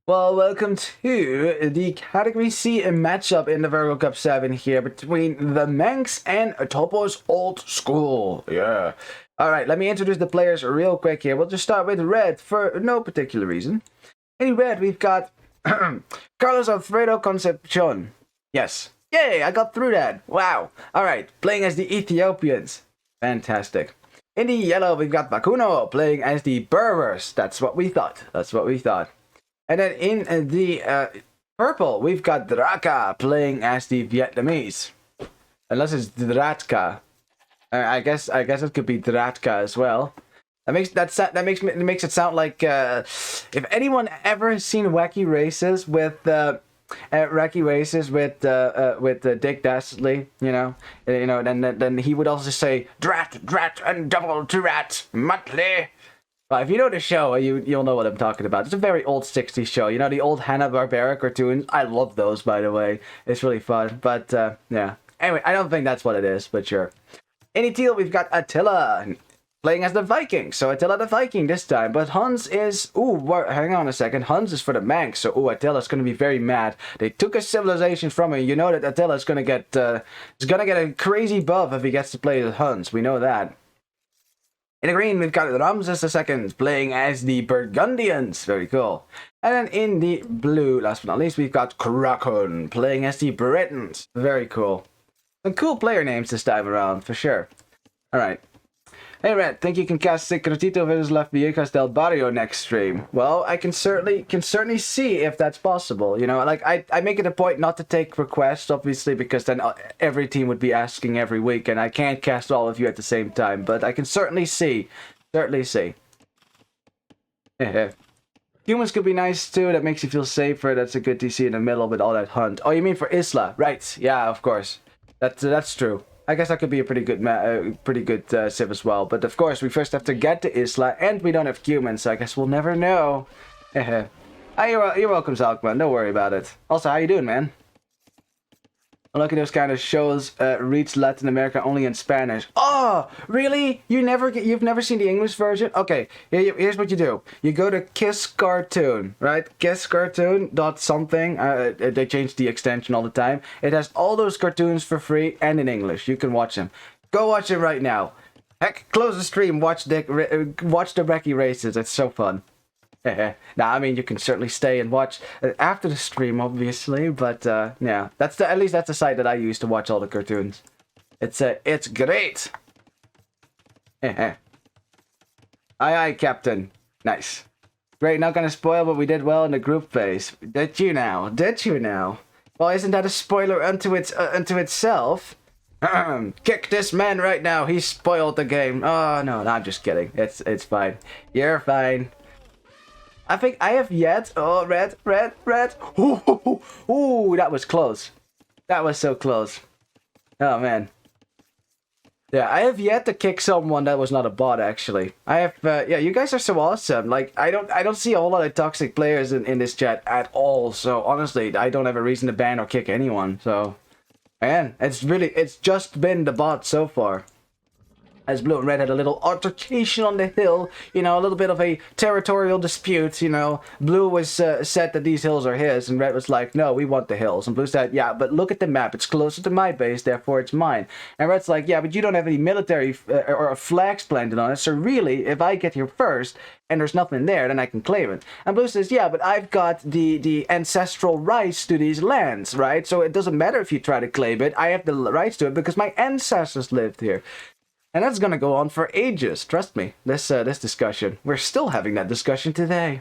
Well, welcome to the Category C matchup in the Virgo Cup VII here between the Manks and Topos Old School. Yeah. Alright, let me introduce the players real quick here. We'll just start with red for no particular reason. In red, we've got Carlos Alfredo Concepcion. Yes. Yay, I got through that. Wow. Alright, playing as the Ethiopians. Fantastic. In the yellow, we've got Bakuno playing as the Berbers. That's what we thought. And then in the purple, we've got Draka playing as the Vietnamese. Unless it's Dratka. I guess it could be Dratka as well. That makes it sound like if anyone ever has seen wacky races with Dick Dastardly, then he would also say drat and double drat monthly. Well, if you know the show, you'll know what I'm talking about. It's a very old 60s show. You know, the old Hanna-Barbera cartoons? I love those, by the way. It's really fun. But, yeah. Anyway, I don't think that's what it is, but sure. In teal, we've got Attila playing as the Viking. So Attila the Viking this time. But Hans is... hang on a second. Hans is for the Manx. So, Attila's going to be very mad. They took a civilization from him. You know that Attila's going to get... he's going to get a crazy buff if he gets to play with Hans. We know that. In the green, we've got Ramses II playing as the Burgundians. Very cool. And then in the blue, last but not least, we've got Kraken playing as the Britons. Very cool. Some cool player names this time around, for sure. Alright. Hey Red, think you can cast Secretito vs. Las Viejas del Barrio next stream? Well, I can certainly see if that's possible. You know, like I make it a point not to take requests, obviously, because then every team would be asking every week, and I can't cast all of you at the same time. But I can certainly see. Humans could be nice too. That makes you feel safer. That's a good DC in the middle with all that hunt. Oh, you mean for Isla? Right? Yeah, of course. That's true. I guess that could be a pretty good civ as well. But of course, we first have to get to Isla, and we don't have humans, so I guess we'll never know. You're welcome, Zalkman. Don't worry about it. Also, how you doing, man? Look at those kind of shows reach Latin America only in Spanish. Oh, really? You've never seen the English version? Okay, here's what you do. You go to Kiss Cartoon, right? KissCartoon.something. They change the extension all the time. It has all those cartoons for free and in English. You can watch them. Go watch it right now. Heck, close the stream. Watch the Wacky Races. It's so fun. Now, I mean, you can certainly stay and watch after the stream, obviously, but yeah, at least that's the site that I use to watch all the cartoons. It's great. Aye, Captain. Nice. Great. Not gonna spoil, but we did well in the group phase. Did you now? Well, isn't that a spoiler unto itself? Kick this man right now. He spoiled the game. Oh no, I'm just kidding. It's fine. You're fine. I think I have yet. Oh, red. Ooh, that was close. That was so close. Oh man. Yeah, I have yet to kick someone that was not a bot. Actually, I have. Yeah, you guys are so awesome. Like, I don't see a whole lot of toxic players in this chat at all. So honestly, I don't have a reason to ban or kick anyone. So, man, it's just been the bot so far. As Blue and Red had a little altercation on the hill, you know, a little bit of a territorial dispute, you know. Blue was said that these hills are his, and Red was like, no, we want the hills. And Blue said, yeah, but look at the map. It's closer to my base, therefore it's mine. And Red's like, yeah, but you don't have any military or flags planted on it, so really, if I get here first and there's nothing there, then I can claim it. And Blue says, yeah, but I've got the ancestral rights to these lands, right? So it doesn't matter if you try to claim it. I have the rights to it because my ancestors lived here. And that's gonna go on for ages, trust me, this discussion. We're still having that discussion today.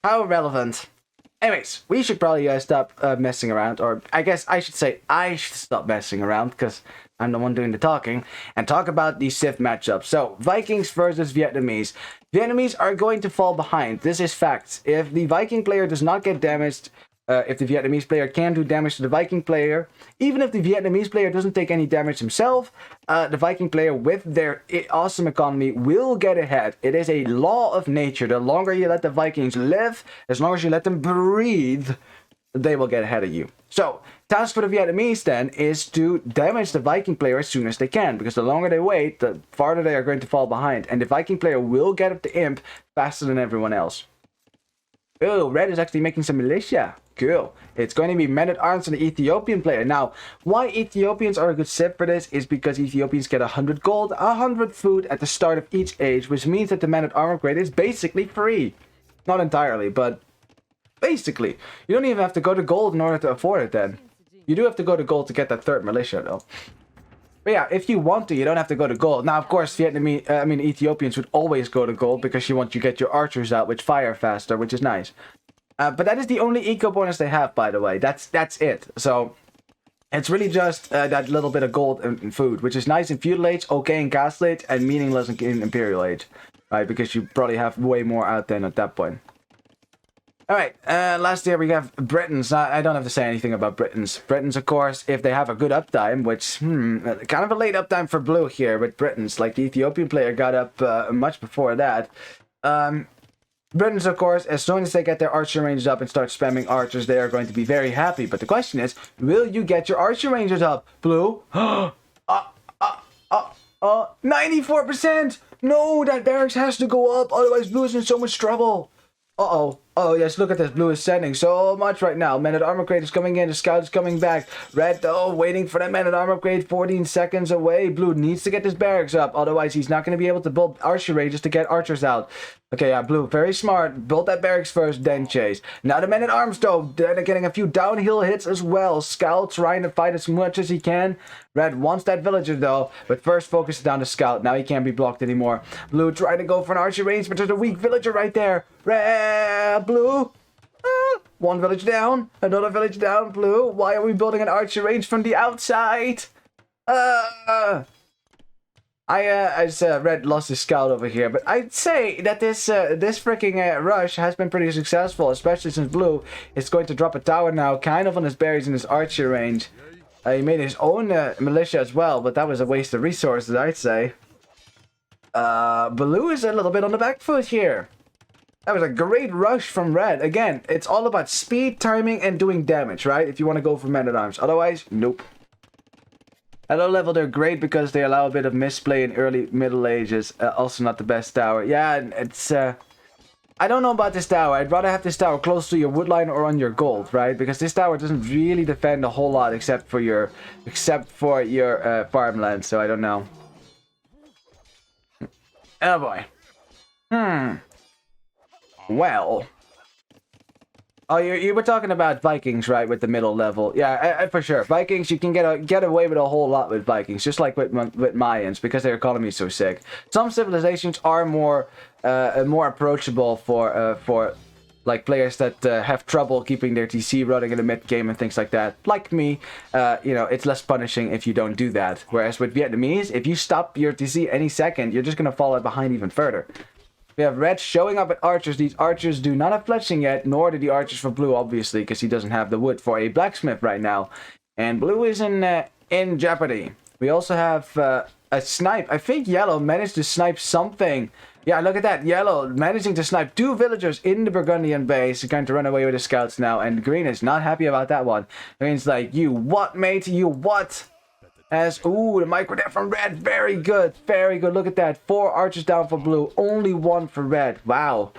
How relevant. Anyways, we should probably stop messing around, or I guess I should say I should stop messing around, because I'm the one doing the talking, and talk about the Civ matchup. So, Vikings versus Vietnamese. Vietnamese are going to fall behind. This is fact. If the Viking player does not get damaged, if the Vietnamese player can do damage to the Viking player, even if the Vietnamese player doesn't take any damage himself, the Viking player with their awesome economy will get ahead. It is a law of nature. The longer you let the Vikings live, as long as you let them breathe, they will get ahead of you. So, task for the Vietnamese then is to damage the Viking player as soon as they can, because the longer they wait, the farther they are going to fall behind, and the Viking player will get up the imp faster than everyone else. Oh, red is actually making some militia. Cool. It's going to be men-at-arms for the Ethiopian player. Now, why Ethiopians are a good set for this is because Ethiopians get 100 gold, 100 food at the start of each age, which means that the men-at-arms upgrade is basically free. Not entirely, but basically. You don't even have to go to gold in order to afford it then. You do have to go to gold to get that third militia though. But yeah, if you want to, you don't have to go to gold. Now, of course, Ethiopians would always go to gold because you want to get your archers out, which fire faster, which is nice. But that is the only eco bonus they have, by the way. That's it. So it's really just that little bit of gold and food, which is nice in feudal age, okay in castle age, and meaningless in imperial age, right? Because you probably have way more out then at that point. All right, last year we have Britons. I don't have to say anything about Britons. Britons, of course, if they have a good uptime, which, kind of a late uptime for blue here with Britons. Like the Ethiopian player got up much before that. Britons, of course, as soon as they get their archer ranges up and start spamming archers, they are going to be very happy. But the question is, will you get your archer ranges up, blue? 94%! No, that barracks has to go up, otherwise blue is in so much trouble. Uh-oh. Oh, yes, look at this. Blue is sending so much right now. Men-at-armor upgrade is coming in. The scout is coming back. Red, though, waiting for that men-at-armor upgrade. 14 seconds away. Blue needs to get this barracks up. Otherwise, he's not going to be able to build archer ranges to get archers out. Okay, yeah, blue, very smart. Build that barracks first, then chase. Now the men-at-arms, though, they're getting a few downhill hits as well. Scout trying to fight as much as he can. Red wants that villager, though, but first focus down the scout. Now he can't be blocked anymore. Blue trying to go for an archer range, but there's a weak villager right there. Red, blue. One village down, another village down, blue. Why are we building an archer range from the outside? Red lost his scout over here, but I'd say that this freaking rush has been pretty successful, especially since blue is going to drop a tower now, kind of on his berries in his archer range. He made his own militia as well, but that was a waste of resources, I'd say. Blue is a little bit on the back foot here. That was a great rush from red. Again, it's all about speed, timing, and doing damage, right? If you want to go for men-at-arms. Otherwise, nope. At low level, they're great because they allow a bit of misplay in early Middle Ages. Also not the best tower. Yeah, it's... I don't know about this tower. I'd rather have this tower close to your woodline or on your gold, right? Because this tower doesn't really defend a whole lot except for your farmland. So I don't know. Oh boy. Well. Oh, you were talking about Vikings, right? With the middle level, yeah, for sure. Vikings, you can get away with a whole lot with Vikings, just like with Mayans, because their economy is so sick. Some civilizations are more approachable for like players that have trouble keeping their TC running in the mid game and things like that. Like me, it's less punishing if you don't do that. Whereas with Vietnamese, if you stop your TC any second, you're just gonna fall behind even further. We have red showing up at archers. These archers do not have fletching yet, nor do the archers for blue, obviously, because he doesn't have the wood for a blacksmith right now. And blue is in jeopardy. We also have a snipe. I think yellow managed to snipe something. Yeah, look at that. Yellow managing to snipe 2 villagers in the Burgundian base. He's going to run away with the scouts now. And green is not happy about that one. Green's like, you what, mate? You what? Ooh, the micro there from red. Very good. Very good. Look at that. 4 archers down for blue. Only 1 for red. Wow.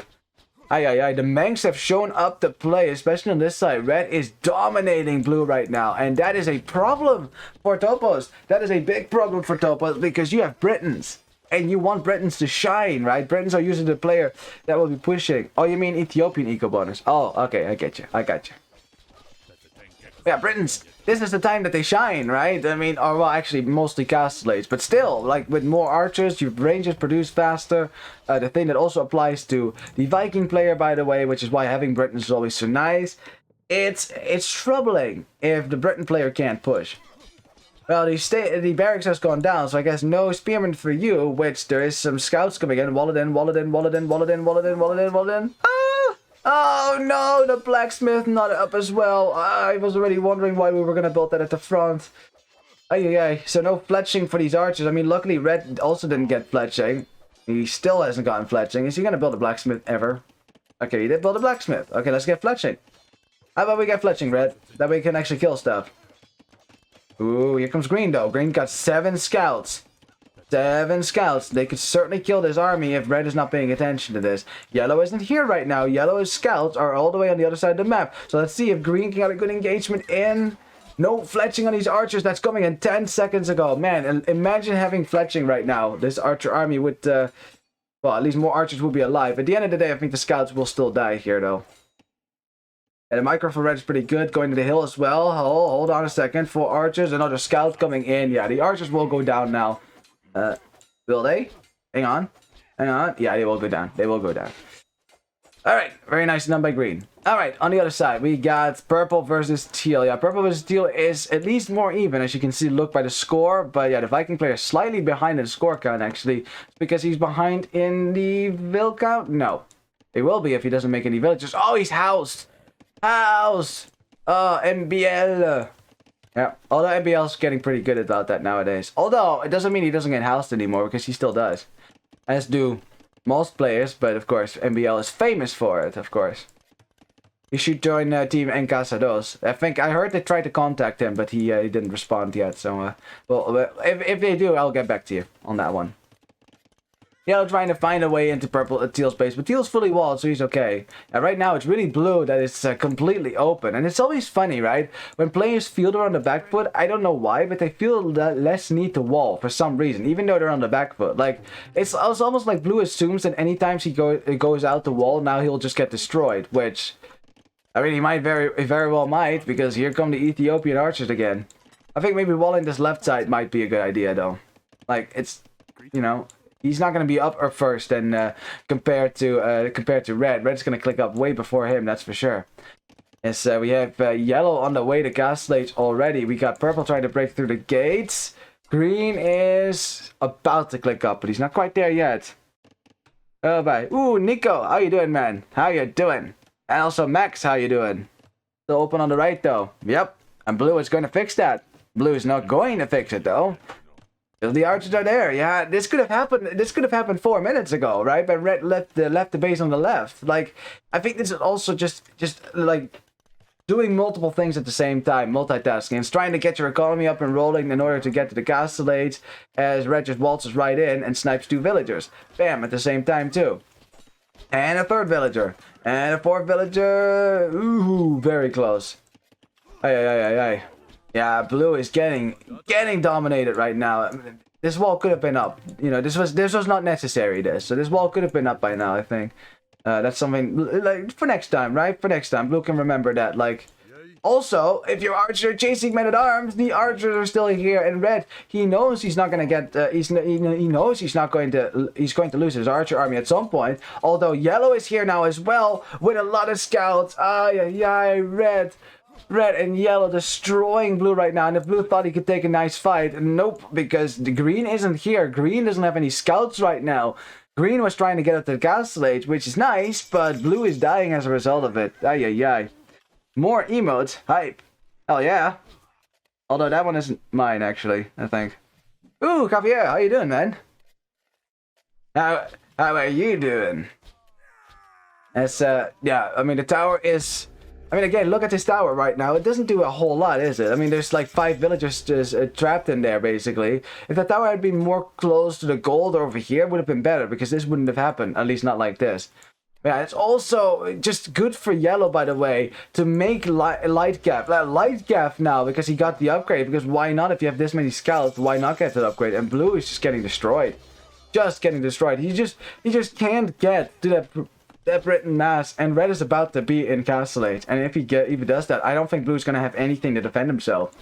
The Manks have shown up to play, especially on this side. Red is dominating blue right now. And that is a problem for Topos. That is a big problem for Topos because you have Britons. And you want Britons to shine, right? Britons are usually the player that will be pushing. Oh, you mean Ethiopian eco bonus. Oh, okay. I get you. Yeah, Britons. This is the time that they shine, right? I mean, or well, actually, mostly castle age, but still, like with more archers, your ranges produce faster. The thing that also applies to the Viking player, by the way, which is why having Britons is always so nice. It's troubling if the Briton player can't push. Well, the barracks has gone down, so I guess no spearmen for you. Which there is some scouts coming in. Wall it in. Oh no, the blacksmith not up as well. I was already wondering why we were gonna build that at the front. So no fletching for these archers. I mean, luckily red also didn't get fletching. He still hasn't gotten fletching. Is he gonna build a blacksmith ever? Okay, he did build a blacksmith. Okay, let's get fletching. How about we get fletching, red? That way we can actually kill stuff. Ooh, here comes green though. Green got 7 scouts. 7 scouts. They could certainly kill this army if red is not paying attention to this. Yellow isn't here right now. Yellow's scouts are all the way on the other side of the map. So let's see if green can get a good engagement in. No fletching on these archers. That's coming in 10 seconds ago. Man, imagine having fletching right now. This archer army would, well, at least more archers will be alive. At the end of the day, I think the scouts will still die here, though. And the micro for red is pretty good. Going to the hill as well. Oh, hold on a second. 4 archers. Another scout coming in. Yeah, the archers will go down now. Will they? Hang on. Hang on. Yeah, they will go down. They will go down. Alright, very nice done by green. Alright, on the other side, we got purple versus teal. Yeah, purple versus teal is at least more even, as you can see, look by the score. But yeah, the Viking player is slightly behind in the score count, actually. Because he's behind in the vill count? No. He will be if he doesn't make any villagers. Oh, he's housed! House! Oh, MBL! Yeah, although MBL is getting pretty good about that nowadays. Although, it doesn't mean he doesn't get housed anymore, because he still does. As do most players, but of course, MBL is famous for it, of course. You should join Team Encasados. I think I heard they tried to contact him, but he didn't respond yet. So, well, if they do, I'll get back to you on that one. Yeah, trying to find a way into purple teal space, but teal's fully walled, so he's okay. And right now, it's really blue that is completely open, and it's always funny, right? When players feel they're on the back foot, I don't know why, but they feel less need to wall for some reason, even though they're on the back foot. Like it's almost like blue assumes that anytime he goes out the wall, now he'll just get destroyed. Which, I mean, he might very well might, because here come the Ethiopian archers again. I think maybe walling this left side might be a good idea, though. Like it's, you know. He's not going to be up or first, and compared to red. Red's going to click up way before him, that's for sure. Yes, we have yellow on the way to Gaslight already. We got purple trying to break through the gates. Green is about to click up, but he's not quite there yet. Oh, bye. Ooh, Nico, how you doing, man? How you doing? And also Max, how you doing? Still open on the right, though. Yep, and blue is going to fix that. Blue is not going to fix it, though. The archers are there. Yeah, this could have happened. This could have happened 4 minutes ago, right? But red left the base on the left. Like, I think this is also just like doing multiple things at the same time, multitasking. It's trying to get your economy up and rolling in order to get to the castellates, as red just waltzes right in and snipes 2 villagers. Bam, at the same time too. And a 3rd villager. And a 4th villager. Ooh, very close. Ay. Yeah, blue is getting dominated right now. This wall could have been up. You know, this was not necessary. So this wall could have been up by now, I think. That's something like for next time, right? For next time, blue can remember that. Like, also, if your archer chasing men at arms, the archers are still here. And red, he knows he's not gonna get. He knows he's going to lose his archer army at some point. Although yellow is here now as well with a lot of scouts. Red and yellow destroying blue right now, and if blue thought he could take a nice fight, nope, because the green isn't here. Green doesn't have any scouts right now. Green was trying to get up to the castle age, which is nice, but blue is dying as a result of it. Ay. More emotes. Hype. Hell yeah. Although that one isn't mine, actually, I think. Ooh, Javier, how you doing, man? How are you doing? It's, yeah, I mean, the tower is... I mean, again, look at this tower right now. It doesn't do a whole lot, is it? I mean, there's like 5 villagers just trapped in there, basically. If the tower had been more close to the gold over here, it would have been better, because this wouldn't have happened. At least not like this. Yeah, it's also just good for yellow, by the way, to make light gaff now, because he got the upgrade. Because why not? If you have this many scouts, why not get that upgrade? And blue is just getting destroyed. Just getting destroyed. He just can't get to that Britain mass, and red is about to be in Castellate, and if he does that, I don't think blue's gonna have anything to defend himself.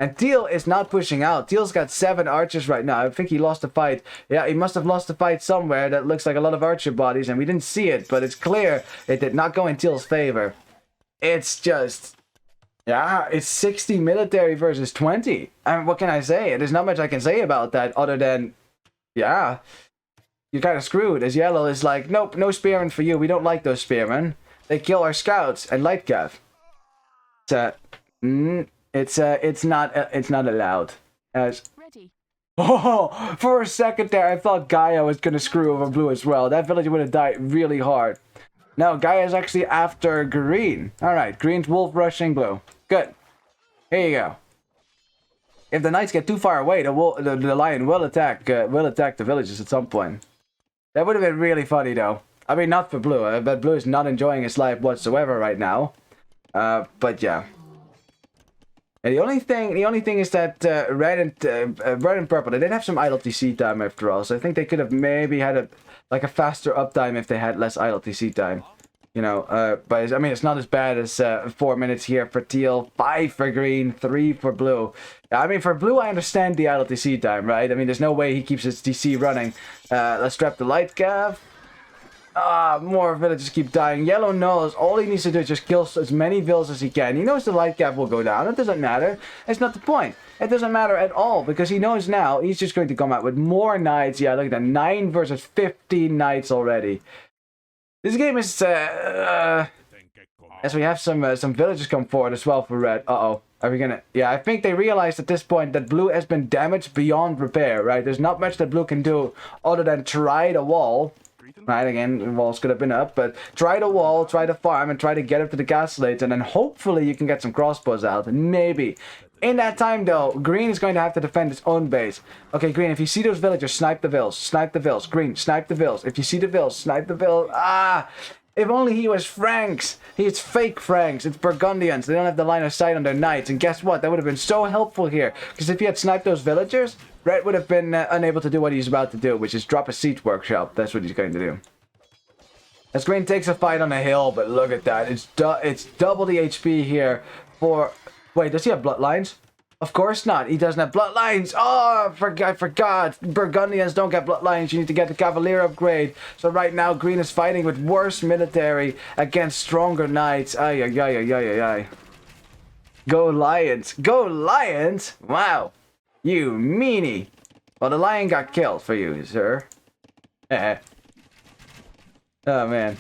And teal is not pushing out. Teal's got 7 archers right now. I think he lost the fight. Yeah, he must have lost the fight somewhere. That looks like a lot of archer bodies, and we didn't see it, but it's clear it did not go in teal's favor. It's just, yeah, it's 60 military versus 20. I mean, what can I say? There's not much I can say about that other than, yeah, you're kind of screwed, as yellow is like, nope, no spearmen for you. We don't like those spearmen. They kill our scouts and light gaff. It's not allowed. Ready. Oh, for a second there, I thought Gaia was gonna screw over blue as well. That villager would have died really hard. No, Gaia's actually after green. All right, green's wolf rushing blue. Good. Here you go. if the knights get too far away, the lion will attack the villages at some point. That would have been really funny though. I mean, not for Blue. I bet Blue is not enjoying his life whatsoever right now. But yeah. And the only thing is that red and purple, they did have some idle TC time after all. So I think they could have maybe had a faster uptime if they had less idle TC time. You know, but I mean, it's not as bad as 4 minutes here for teal, 5 for green, 3 for blue. I mean, for blue, I understand the idle TC time, right? I mean, there's no way he keeps his TC running. Let's trap the light cav. More villagers keep dying. Yellow knows all he needs to do is just kill as many vills as he can. He knows the light cap will go down. It doesn't matter. It's not the point. It doesn't matter at all because he knows now he's just going to come out with more knights. Yeah, look at that. 9 versus 15 knights already. This game is, as we have some villagers come forward as well for red. Uh-oh. Are we gonna... Yeah, I think they realized at this point that blue has been damaged beyond repair, right? There's not much that blue can do other than try the wall. Right, again, the walls could have been up, but try the wall, try the farm, and try to get up to the gaslights, and then hopefully you can get some crossbows out. Maybe. In that time, though, green is going to have to defend his own base. Okay, green, if you see those villagers, snipe the vills. Snipe the vills. Green, snipe the vills. If you see the vills, snipe the vills. If only he was Franks. He's fake Franks. It's Burgundians. They don't have the line of sight on their knights. And guess what? That would have been so helpful here. Because if he had sniped those villagers, red would have been unable to do what he's about to do, which is drop a siege workshop. That's what he's going to do. As green takes a fight on a hill, but look at that. It's double the HP here for... Wait, does he have bloodlines? Of course not. He doesn't have bloodlines. Oh, I forgot. Burgundians don't get bloodlines. You need to get the Cavalier upgrade. So right now, green is fighting with worse military against stronger knights. Ay, ay, ay, ay, ay, ay. Go Lions. Go Lions? Wow. You meanie. Well, the lion got killed for you, sir. Oh, man.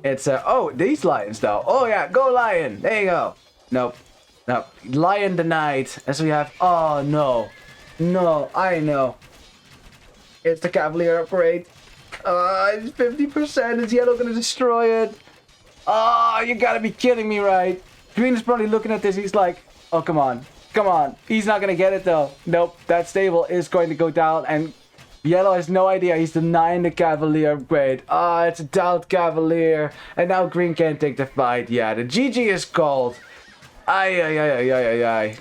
It's, oh, these lions, though. Oh, yeah. Go lion. There you go. Nope. Nope. Lion denied. As we have... Oh, no. No, I know. It's the Cavalier upgrade. It's 50%. Is Yellow going to destroy it? Oh, you gotta be kidding me, right? Green is probably looking at this. He's like, oh, come on. Come on. He's not going to get it, though. Nope. That stable is going to go down. And Yellow has no idea. He's denying the Cavalier upgrade. It's a doubt Cavalier. And now Green can't take the fight. Yeah, the GG is called. Ay, ay, ay, ay, ay, ay, ay.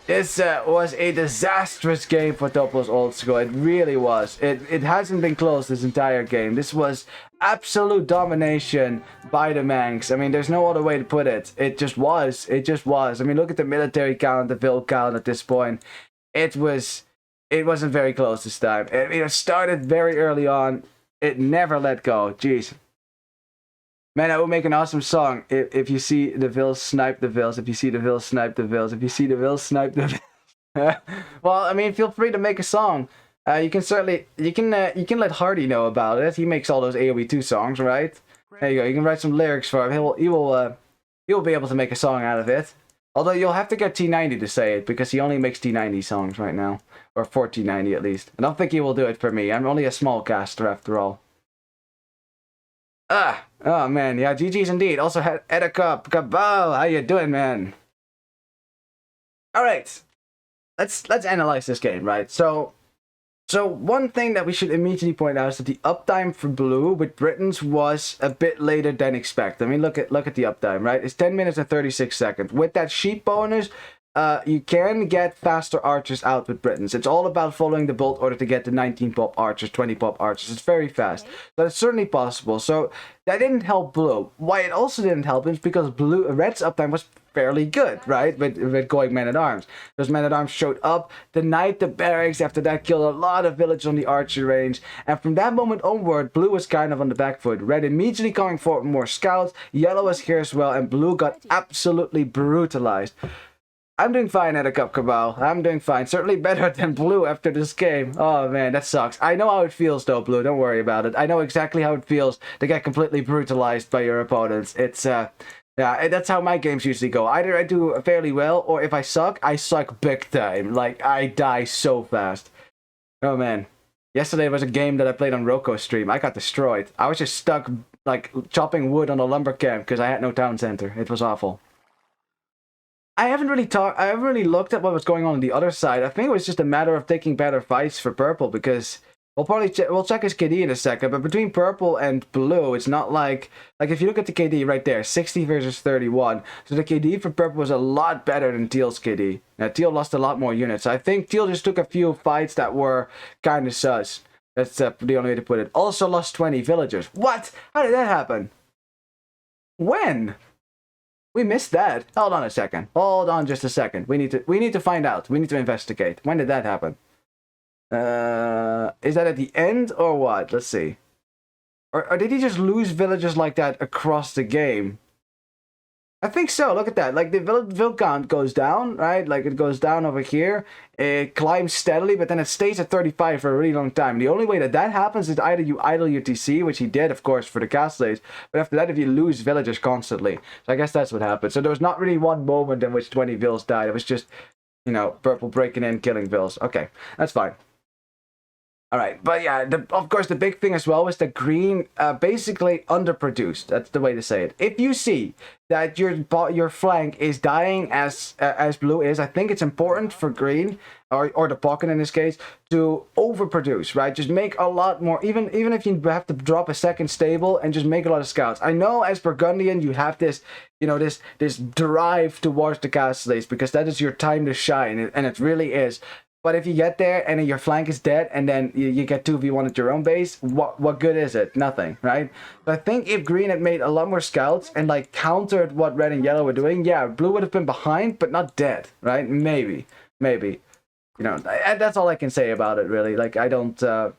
This was a disastrous game for Topos Old School. It really was. It hasn't been close this entire game. This was absolute domination by the Manks. I mean, there's no other way to put it. It just was. It just was. I mean, look at the military count, the vill count at this point. It wasn't very close this time. It started very early on. It never let go. Jeez. Man, I would make an awesome song if you see the vills, snipe the vills. If you see the vills, snipe the vills. If you see the vills, snipe the vills. Well, I mean, feel free to make a song. You can certainly, you can let Hardy know about it. He makes all those AoE 2 songs, right? There you go. You can write some lyrics for him. He will be able to make a song out of it. Although you'll have to get T90 to say it because he only makes T90 songs right now, or for T90 at least. I don't think he will do it for me. I'm only a small caster after all. Oh man, yeah, GG's indeed. Also had Virgo Cup. Kabow, how you doing, man? Alright. Let's analyze this game, right? So one thing that we should immediately point out is that the uptime for blue with Britons was a bit later than expected. I mean, look at the uptime, right? It's 10 minutes and 36 seconds. With that sheep bonus, you can get faster archers out with Britons. It's all about following the bolt order to get the 19 pop archers, 20 pop archers. It's very fast. But it's certainly possible. So that didn't help blue. Why it also didn't help is because red's uptime was fairly good, right? With going men-at-arms. Those men-at-arms showed up, denied the barracks, after that killed a lot of villagers on the archer range, and from that moment onward, blue was kind of on the back foot. Red immediately coming forward with more scouts, yellow was here as well, and blue got absolutely brutalized. I'm doing fine at a Cup Cabal. I'm doing fine. Certainly better than blue after this game. Oh man, that sucks. I know how it feels though, blue. Don't worry about it. I know exactly how it feels to get completely brutalized by your opponents. It's, yeah, that's how my games usually go. Either I do fairly well, or if I suck big time. Like, I die so fast. Oh man. Yesterday was a game that I played on Roko's stream. I got destroyed. I was just stuck, like, chopping wood on a lumber camp because I had no town center. It was awful. I haven't really looked at what was going on the other side. I think it was just a matter of taking better fights for purple because we'll check his KD in a second. But between purple and blue, it's not like if you look at the KD right there, 60 versus 31. So the KD for purple was a lot better than Teal's KD. Now Teal lost a lot more units. I think Teal just took a few fights that were kind of sus. That's the only way to put it. Also lost 20 villagers. What? How did that happen? When? We missed that. Hold on a second. Hold on just a second. We need to find out. We need to investigate. When did that happen? Is that at the end or what? Let's see. Or did he just lose villagers like that across the game? I think so. Look at that. Like the vill count goes down, right? Like it goes down over here. It climbs steadily, but then it stays at 35 for a really long time. The only way that happens is either you idle your TC, which he did, of course, for the castle days. But after that, if you lose villagers constantly. So I guess that's what happened. So there was not really one moment in which 20 vills died. It was just, you know, purple breaking in, killing vills. Okay, that's fine. All right, but yeah, of course, the big thing as well was that green basically underproduced. That's the way to say it. If you see that your flank is dying as blue is, I think it's important for green or the pocket in this case to overproduce, right? Just make a lot more, even if you have to drop a second stable and just make a lot of scouts. I know as Burgundian you have this, you know, this drive towards the castles because that is your time to shine, and it really is. But if you get there and your flank is dead and then you get 2v1 at your own base, what good is it? Nothing, right? So I think if green had made a lot more scouts and like countered what red and yellow were doing, yeah, blue would have been behind, but not dead, right? Maybe. You know, that's all I can say about it, really. Like, I don't...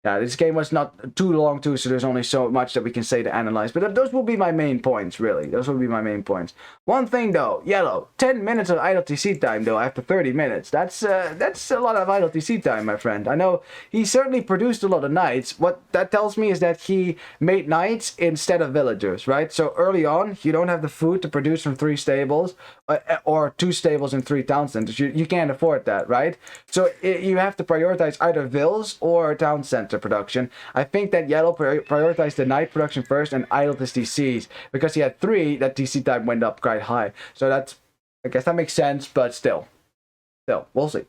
Yeah, this game was not too long too, so there's only so much that we can say to analyze. But those will be my main points, really. Those will be my main points. One thing though, yellow, 10 minutes of idle TC time though after 30 minutes. That's a lot of idle TC time, my friend. I know he certainly produced a lot of knights. What that tells me is that he made knights instead of villagers, right? So early on, you don't have the food to produce from 3 stables or 2 stables and 3 town centers. You can't afford that, right? So you have to prioritize either vills or town center production. I think that yellow prioritized the knight production first and idled his TCs because he had 3. That TC time went up quite high. So that's, I guess that makes sense, but still, we'll see.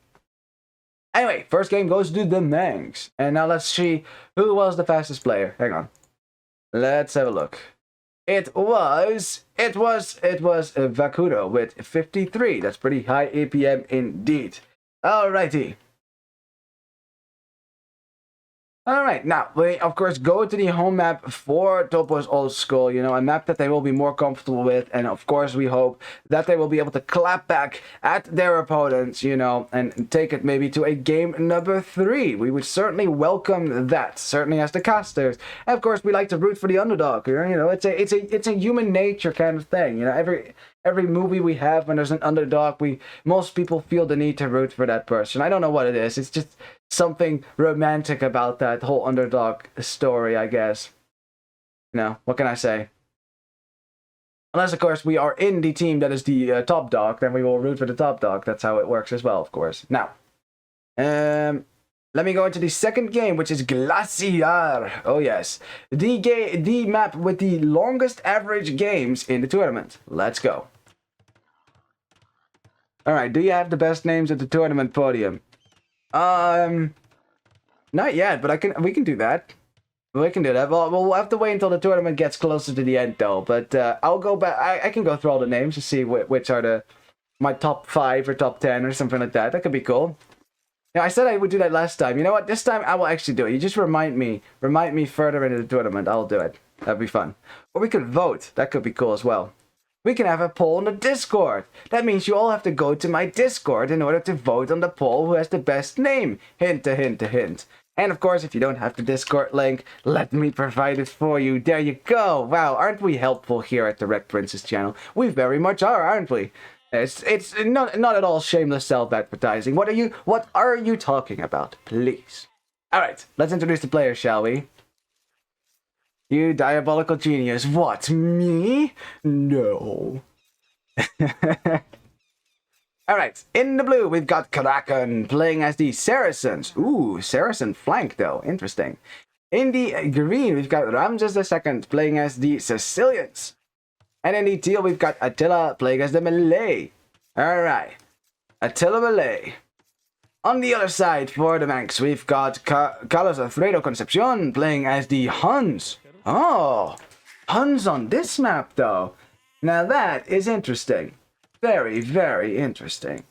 Anyway, first game goes to the Manks, and now let's see who was the fastest player. Hang on, let's have a look. It was Vakudo with 53. That's pretty high APM indeed. Alrighty. Alright, now, we of course go to the home map for Topos Old School, you know, a map that they will be more comfortable with, and of course we hope that they will be able to clap back at their opponents, you know, and take it maybe to a game number 3. We would certainly welcome that, certainly as the casters. And of course we like to root for the underdog, you know, it's a human nature kind of thing, you know, every movie we have when there's an underdog, most people feel the need to root for that person. I don't know what it is, it's just something romantic about that whole underdog story, I guess. You know, what can I say? Unless, of course, we are in the team that is the top dog, then we will root for the top dog. That's how it works as well, of course. Now, let me go into the second game, which is Glaciar. Oh, yes. The map with the longest average games in the tournament. Let's go. Alright, do you have the best names at the tournament podium? Not yet, but we can do that. We can do that. Well, we'll have to wait until the tournament gets closer to the end, though. But I'll go back. I can go through all the names to see which are my top 5 or top 10 or something like that. That could be cool. Yeah, I said I would do that last time. You know what? This time I will actually do it. You just remind me further into the tournament. I'll do it. That'd be fun. Or we could vote. That could be cool as well. We can have a poll on the Discord. That means you all have to go to my Discord in order to vote on the poll who has the best name. Hint, a hint, a hint. And of course, if you don't have the Discord link, let me provide it for you. There you go. Wow, aren't we helpful here at the Red Princess channel? We very much are, aren't we? It's not at all shameless self-advertising. What are you talking about? Please. Alright, let's introduce the players, shall we? You diabolical genius. What, me? No. Alright, in the blue, we've got Kraken playing as the Saracens. Ooh, Saracen flank, though. Interesting. In the green, we've got Ramses II playing as the Sicilians. And in the teal, we've got Attila playing as the Malay. Alright. Attila Malay. On the other side, for the Manks, we've got Carlos Alfredo Concepcion playing as the Huns. Oh, Huns on this map, though. Now that is interesting. Very, very interesting.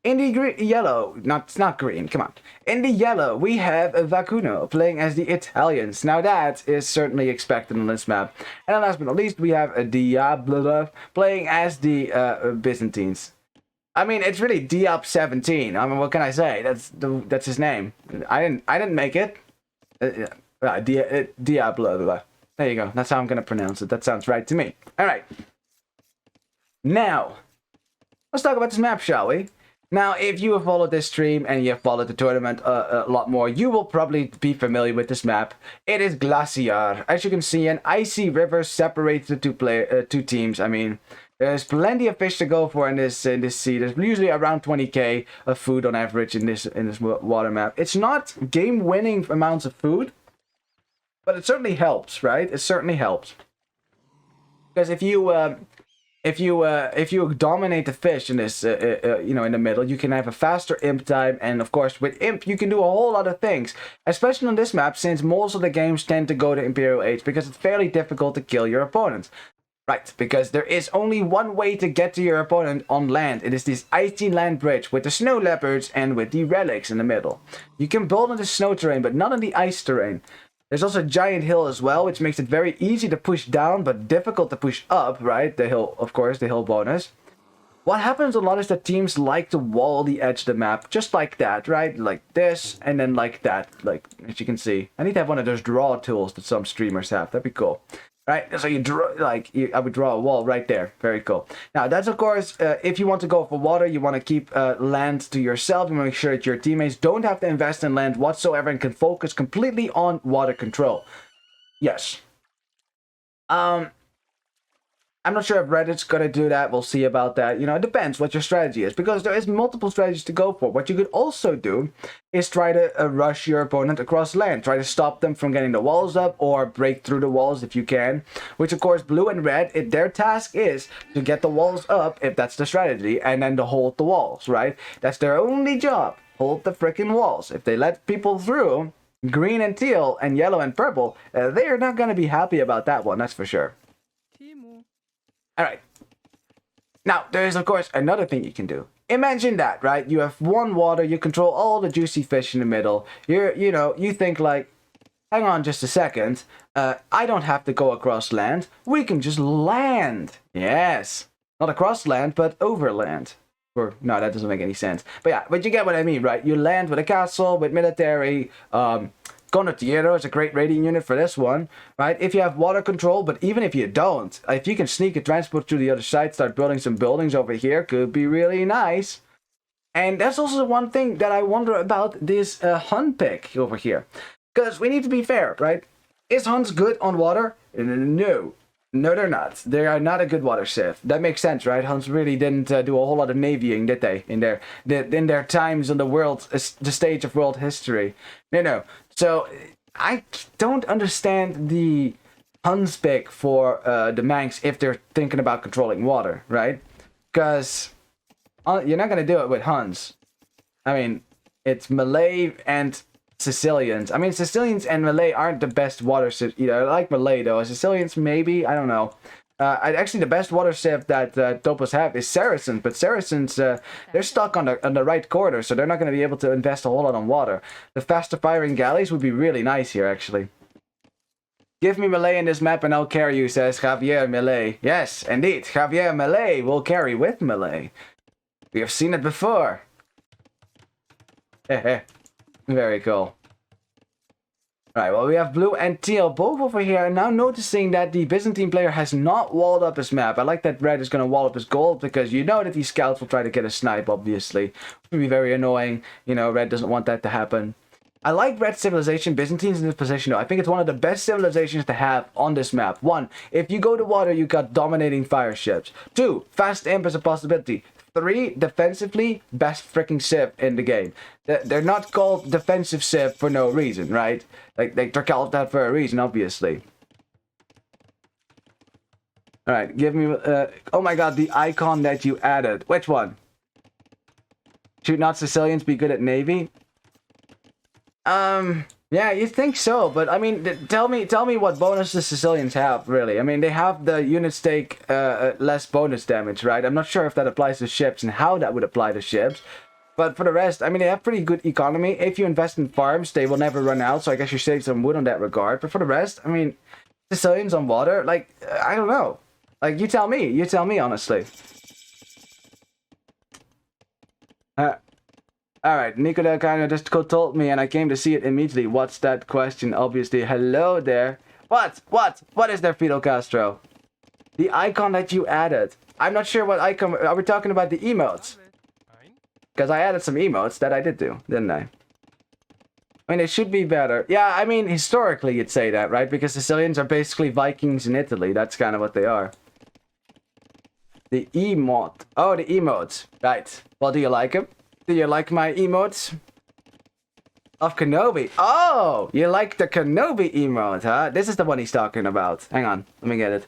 In the yellow, it's not green, come on. In the yellow, we have Vacuno playing as the Italians. Now that is certainly expected on this map. And last but not least, we have Diablo playing as the Byzantines. I mean, it's really Diab 17. I mean, what can I say? That's his name. I didn't make it. Diablo. There you go. That's how I'm gonna pronounce it. That sounds right to me. All right. Now, let's talk about this map, shall we? Now, if you have followed this stream and you have followed the tournament a lot more, you will probably be familiar with this map. It is Glaciar. As you can see, an icy river separates the two teams. I mean, there's plenty of fish to go for in this sea. There's usually around 20k of food on average in this water map. It's not game-winning amounts of food, but it certainly helps, right? It certainly helps. Because if you dominate the fish in this, in the middle, you can have a faster imp time, and of course with imp you can do a whole lot of things, especially on this map, since most of the games tend to go to Imperial Age, because it's fairly difficult to kill your opponents. Right, because there is only one way to get to your opponent on land. It is this icy land bridge with the snow leopards and with the relics in the middle. You can build on the snow terrain, but not on the ice terrain. There's also a giant hill as well, which makes it very easy to push down, but difficult to push up, right? The hill, of course, the hill bonus. What happens a lot is that teams like to wall the edge of the map, just like that, right? Like this, and then like that, like, as you can see. I need to have one of those draw tools that some streamers have. That'd be cool. Right, so you draw, I would draw a wall right there. Very cool. Now, that's, of course, if you want to go for water, you want to keep land to yourself. You want to make sure that your teammates don't have to invest in land whatsoever and can focus completely on water control. Yes. I'm not sure if Reddit's gonna do that. We'll see about that. You know, it depends what your strategy is, because there is multiple strategies to go for. What you could also do is try to rush your opponent across land. Try to stop them from getting the walls up, or break through the walls if you can. Which, of course, blue and red, their task is to get the walls up, if that's the strategy, and then to hold the walls, right? That's their only job. Hold the freaking walls. If they let people through, green and teal and yellow and purple, they are not gonna be happy about that one, that's for sure. Alright. Now, there is, of course, another thing you can do. Imagine that, right? You have one water, you control all the juicy fish in the middle. You think like, hang on just a second. I don't have to go across land. We can just land. Yes. Not across land, but over land. Or, no, that doesn't make any sense. But you get what I mean, right? You land with a castle, with military, Condottiero is a great raiding unit for this one, right? If you have water control, but even if you don't, if you can sneak a transport to the other side, start building some buildings over here, could be really nice. And that's also one thing that I wonder about this Hun pick over here. Because we need to be fair, right? Is Huns good on water? No. No, they're not. They are not a good water civ. That makes sense, right? Huns really didn't do a whole lot of navying, did they? In their times on the stage of world history. No. So I don't understand the Huns pick for the Manks if they're thinking about controlling water, right? Because you're not gonna do it with Huns. I mean, it's Malay and Sicilians. I mean, Sicilians and Malay aren't the best water civ. I like Malay though. Sicilians maybe, I don't know. Actually, the best water civ that Topos have is Saracens, but Saracens they're stuck on the right corner, so they're not going to be able to invest a whole lot on water. The faster firing galleys would be really nice here, actually. Give me Malay in this map and I'll carry you, says Javier Malay. Yes, indeed, Javier Malay will carry with Malay. We have seen it before. Very cool. Right, well, we have blue and teal both over here, and now noticing that the Byzantine player has not walled up his map. I like that red is going to wall up his gold, because you know that these scouts will try to get a snipe, obviously. It would be very annoying. Red doesn't want that to happen. I like red civilization. Byzantines in this position, though. I think it's one of the best civilizations to have on this map. 1, if you go to water, you got dominating fire ships. 2, fast imp is a possibility. 3, defensively, best freaking civ in the game. They're not called defensive civ for no reason, right? Like they're called that for a reason, obviously. All right, give me. Oh my God, the icon that you added. Which one? Should not Sicilians be good at Navy? Yeah, you think so, but I mean, tell me what bonus the Sicilians have, really. I mean, they have the unit stake less bonus damage, right? I'm not sure if that applies to ships and how that would apply to ships. But for the rest, I mean, they have pretty good economy. If you invest in farms, they will never run out, so I guess you save some wood on that regard. But for the rest, I mean, Sicilians on water, like, I don't know. Like, you tell me, honestly. Alright, Nico Del Carno just told me and I came to see it immediately. What's that question? Obviously, hello there. What? What is there, Fidel Castro? The icon that you added. I'm not sure what icon... Are we talking about the emotes? Because I added some emotes that I did do, didn't I? I mean, it should be better. Yeah, I mean, historically you'd say that, right? Because Sicilians are basically Vikings in Italy. That's kind of what they are. The emote. Oh, the emotes. Right. Well, do you like them? Do you like my emotes? Of Kenobi. Oh, you like the Kenobi emote, huh? This is the one he's talking about. Hang on, let me get it.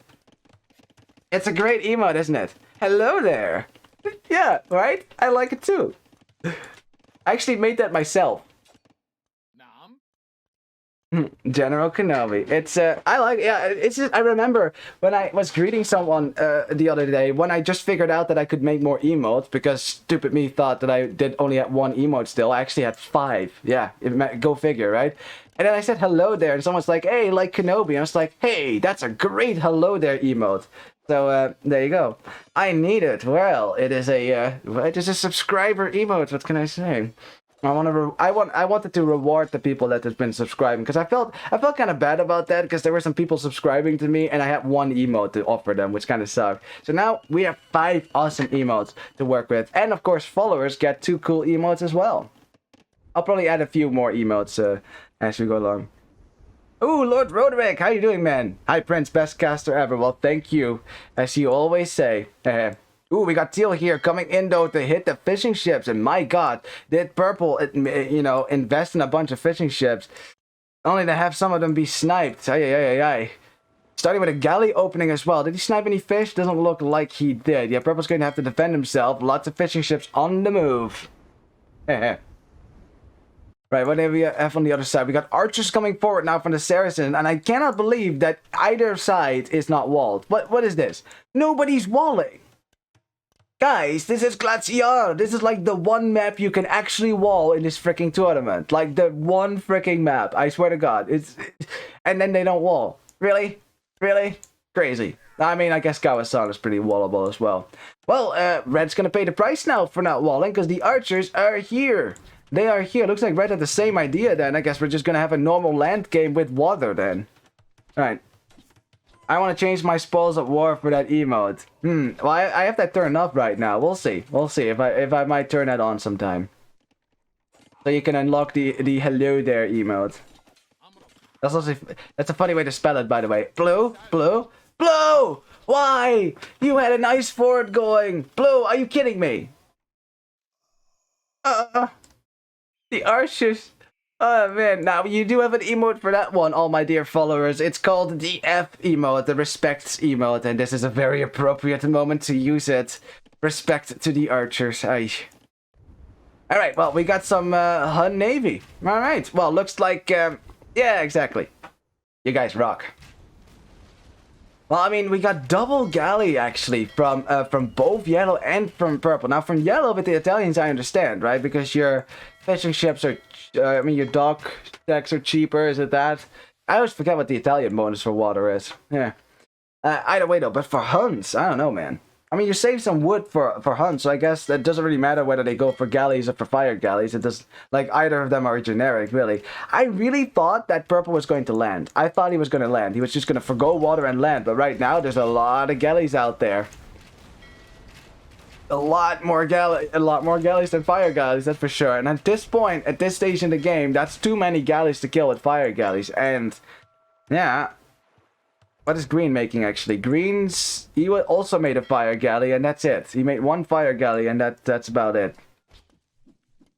It's a great emote, isn't it? Hello there. Yeah, right? I like it too. I actually made that myself. General Kenobi. It's I like, yeah, it's just, I remember when I was greeting someone the other day, when I just figured out that I could make more emotes, because stupid me thought that I did only have one emote still. I actually had 5. Yeah, go figure, right? And then I said hello there, and someone's like, hey, like Kenobi. And I was like, hey, that's a great hello there emote. So there you go. I need it. Well, it is a subscriber emote. What can I say? I wanted to reward the people that have been subscribing, because I felt kind of bad about that, because there were some people subscribing to me and I had 1 emote to offer them, which kind of sucked. So now we have 5 awesome emotes to work with, and of course followers get 2 cool emotes as well. I'll probably add a few more emotes as we go along. Ooh, Lord Roderick, how you doing, man? Hi, Prince, best caster ever. Well, thank you, as you always say. Ooh, we got Teal here coming in, though, to hit the fishing ships. And my God, did Purple, you know, invest in a bunch of fishing ships, only to have some of them be sniped. Ay. Starting with a galley opening as well. Did he snipe any fish? Doesn't look like he did. Yeah, Purple's going to have to defend himself. Lots of fishing ships on the move. Right, what do we have on the other side? We got archers coming forward now from the Saracen, and I cannot believe that either side is not walled. What is this? Nobody's walling. Guys, this is Glaciar. This is like the one map you can actually wall in this freaking tournament. Like the one freaking map. I swear to God. And then they don't wall. Really? Really? Crazy. I mean, I guess Kawasan is pretty wallable as well. Well, Red's gonna pay the price now for not walling, because the archers are here. They are here. Looks like Red had the same idea then. I guess we're just gonna have a normal land game with water then. Alright. I want to change my spoils of war for that emote. Well, I have that turned up right now. We'll see. We'll see if I might turn that on sometime. So you can unlock the hello there emote. That's a funny way to spell it, by the way. Blue? Why? You had a nice fort going. Blue, are you kidding me? The archers. Oh man, now you do have an emote for that one, all my dear followers. It's called the F emote, the respects emote, and this is a very appropriate moment to use it. Respect to the archers. Aye. Alright, well, we got some Hun Navy. Alright, well, looks like, yeah, exactly. You guys rock. Well, I mean, we got double galley, actually, from both Yellow and from Purple. Now, from Yellow with the Italians, I understand, right? Because your fishing ships are, I mean, your dock decks are cheaper, is it that? I always forget what the Italian bonus for water is. Yeah. Either way, though, but for Huns, I don't know, man. I mean, you save some wood for Huns, so I guess that doesn't really matter whether they go for galleys or for fire galleys. It does, like, either of them are generic, really. I really thought that Purple was going to land. I thought he was going to land. He was just going to forgo water and land, but right now, there's a lot of galleys out there. A lot more galleys than fire galleys, that's for sure. And at this point, at this stage in the game, that's too many galleys to kill with fire galleys. And, yeah... What is Green making, actually? Green's... He also made a fire galley, and that's it. He made 1 fire galley, and that's about it.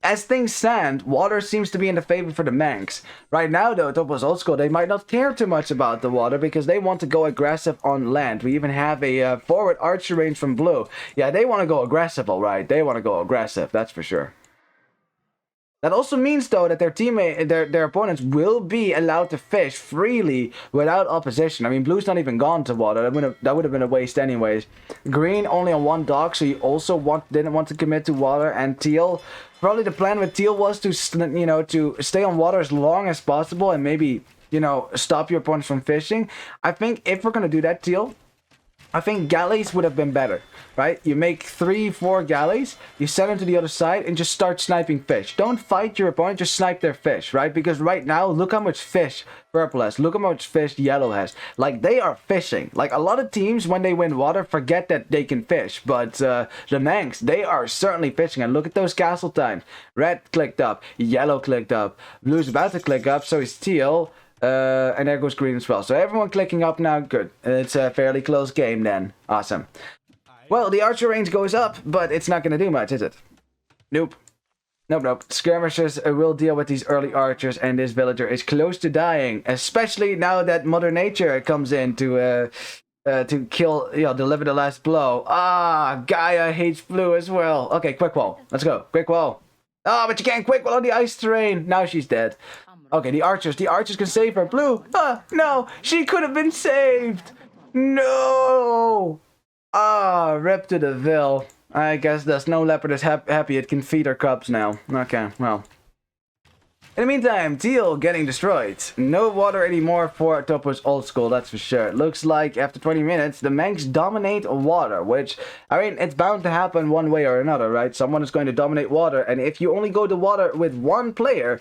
as things stand, water seems to be in the favor for the Manks. Right now, though, Topos Old School, they might not care too much about the water because they want to go aggressive on land. We even have a forward archer range from Blue. Yeah, they want to go aggressive, all right. They want to go aggressive, that's for sure. That also means, though, that their opponents will be allowed to fish freely without opposition. I mean, Blue's not even gone to water. That would have been a waste anyways. Green only on 1 dock, so he also didn't want to commit to water. And Teal, probably the plan with Teal was to, to stay on water as long as possible and maybe, stop your opponents from fishing. I think if we're going to do that, Teal, I think galleys would have been better, right? You make 3-4 galleys, you send them to the other side, and just start sniping fish. Don't fight your opponent, just snipe their fish, right? Because right now, look how much fish Purple has. Look how much fish Yellow has. Like, they are fishing. Like, a lot of teams, when they win water, forget that they can fish. But the Manks, they are certainly fishing. And look at those castle times. Red clicked up, Yellow clicked up, Blue's about to click up, so is Teal. And there goes Green as well. So everyone clicking up now. Good. It's a fairly close game then. Awesome. Well, the archer range goes up, but it's not going to do much, is it? Nope. Nope. Skirmishers will deal with these early archers, and this villager is close to dying. Especially now that Mother Nature comes in to kill, deliver the last blow. Ah, Gaia hates Blue as well. Okay, quick wall. Let's go. Quick wall. Oh, but you can't quick wall on the ice terrain. Now she's dead. Okay, the archers can save her. Blue, no, she could have been saved. No. Rip to the Vil. I guess the snow leopard is happy it can feed her cubs now. Okay, well. In the meantime, Teal getting destroyed. No water anymore for Topos Old School, that's for sure. It looks like after 20 minutes, the Manks dominate water, which, I mean, it's bound to happen one way or another, right? Someone is going to dominate water, and if you only go to water with one player,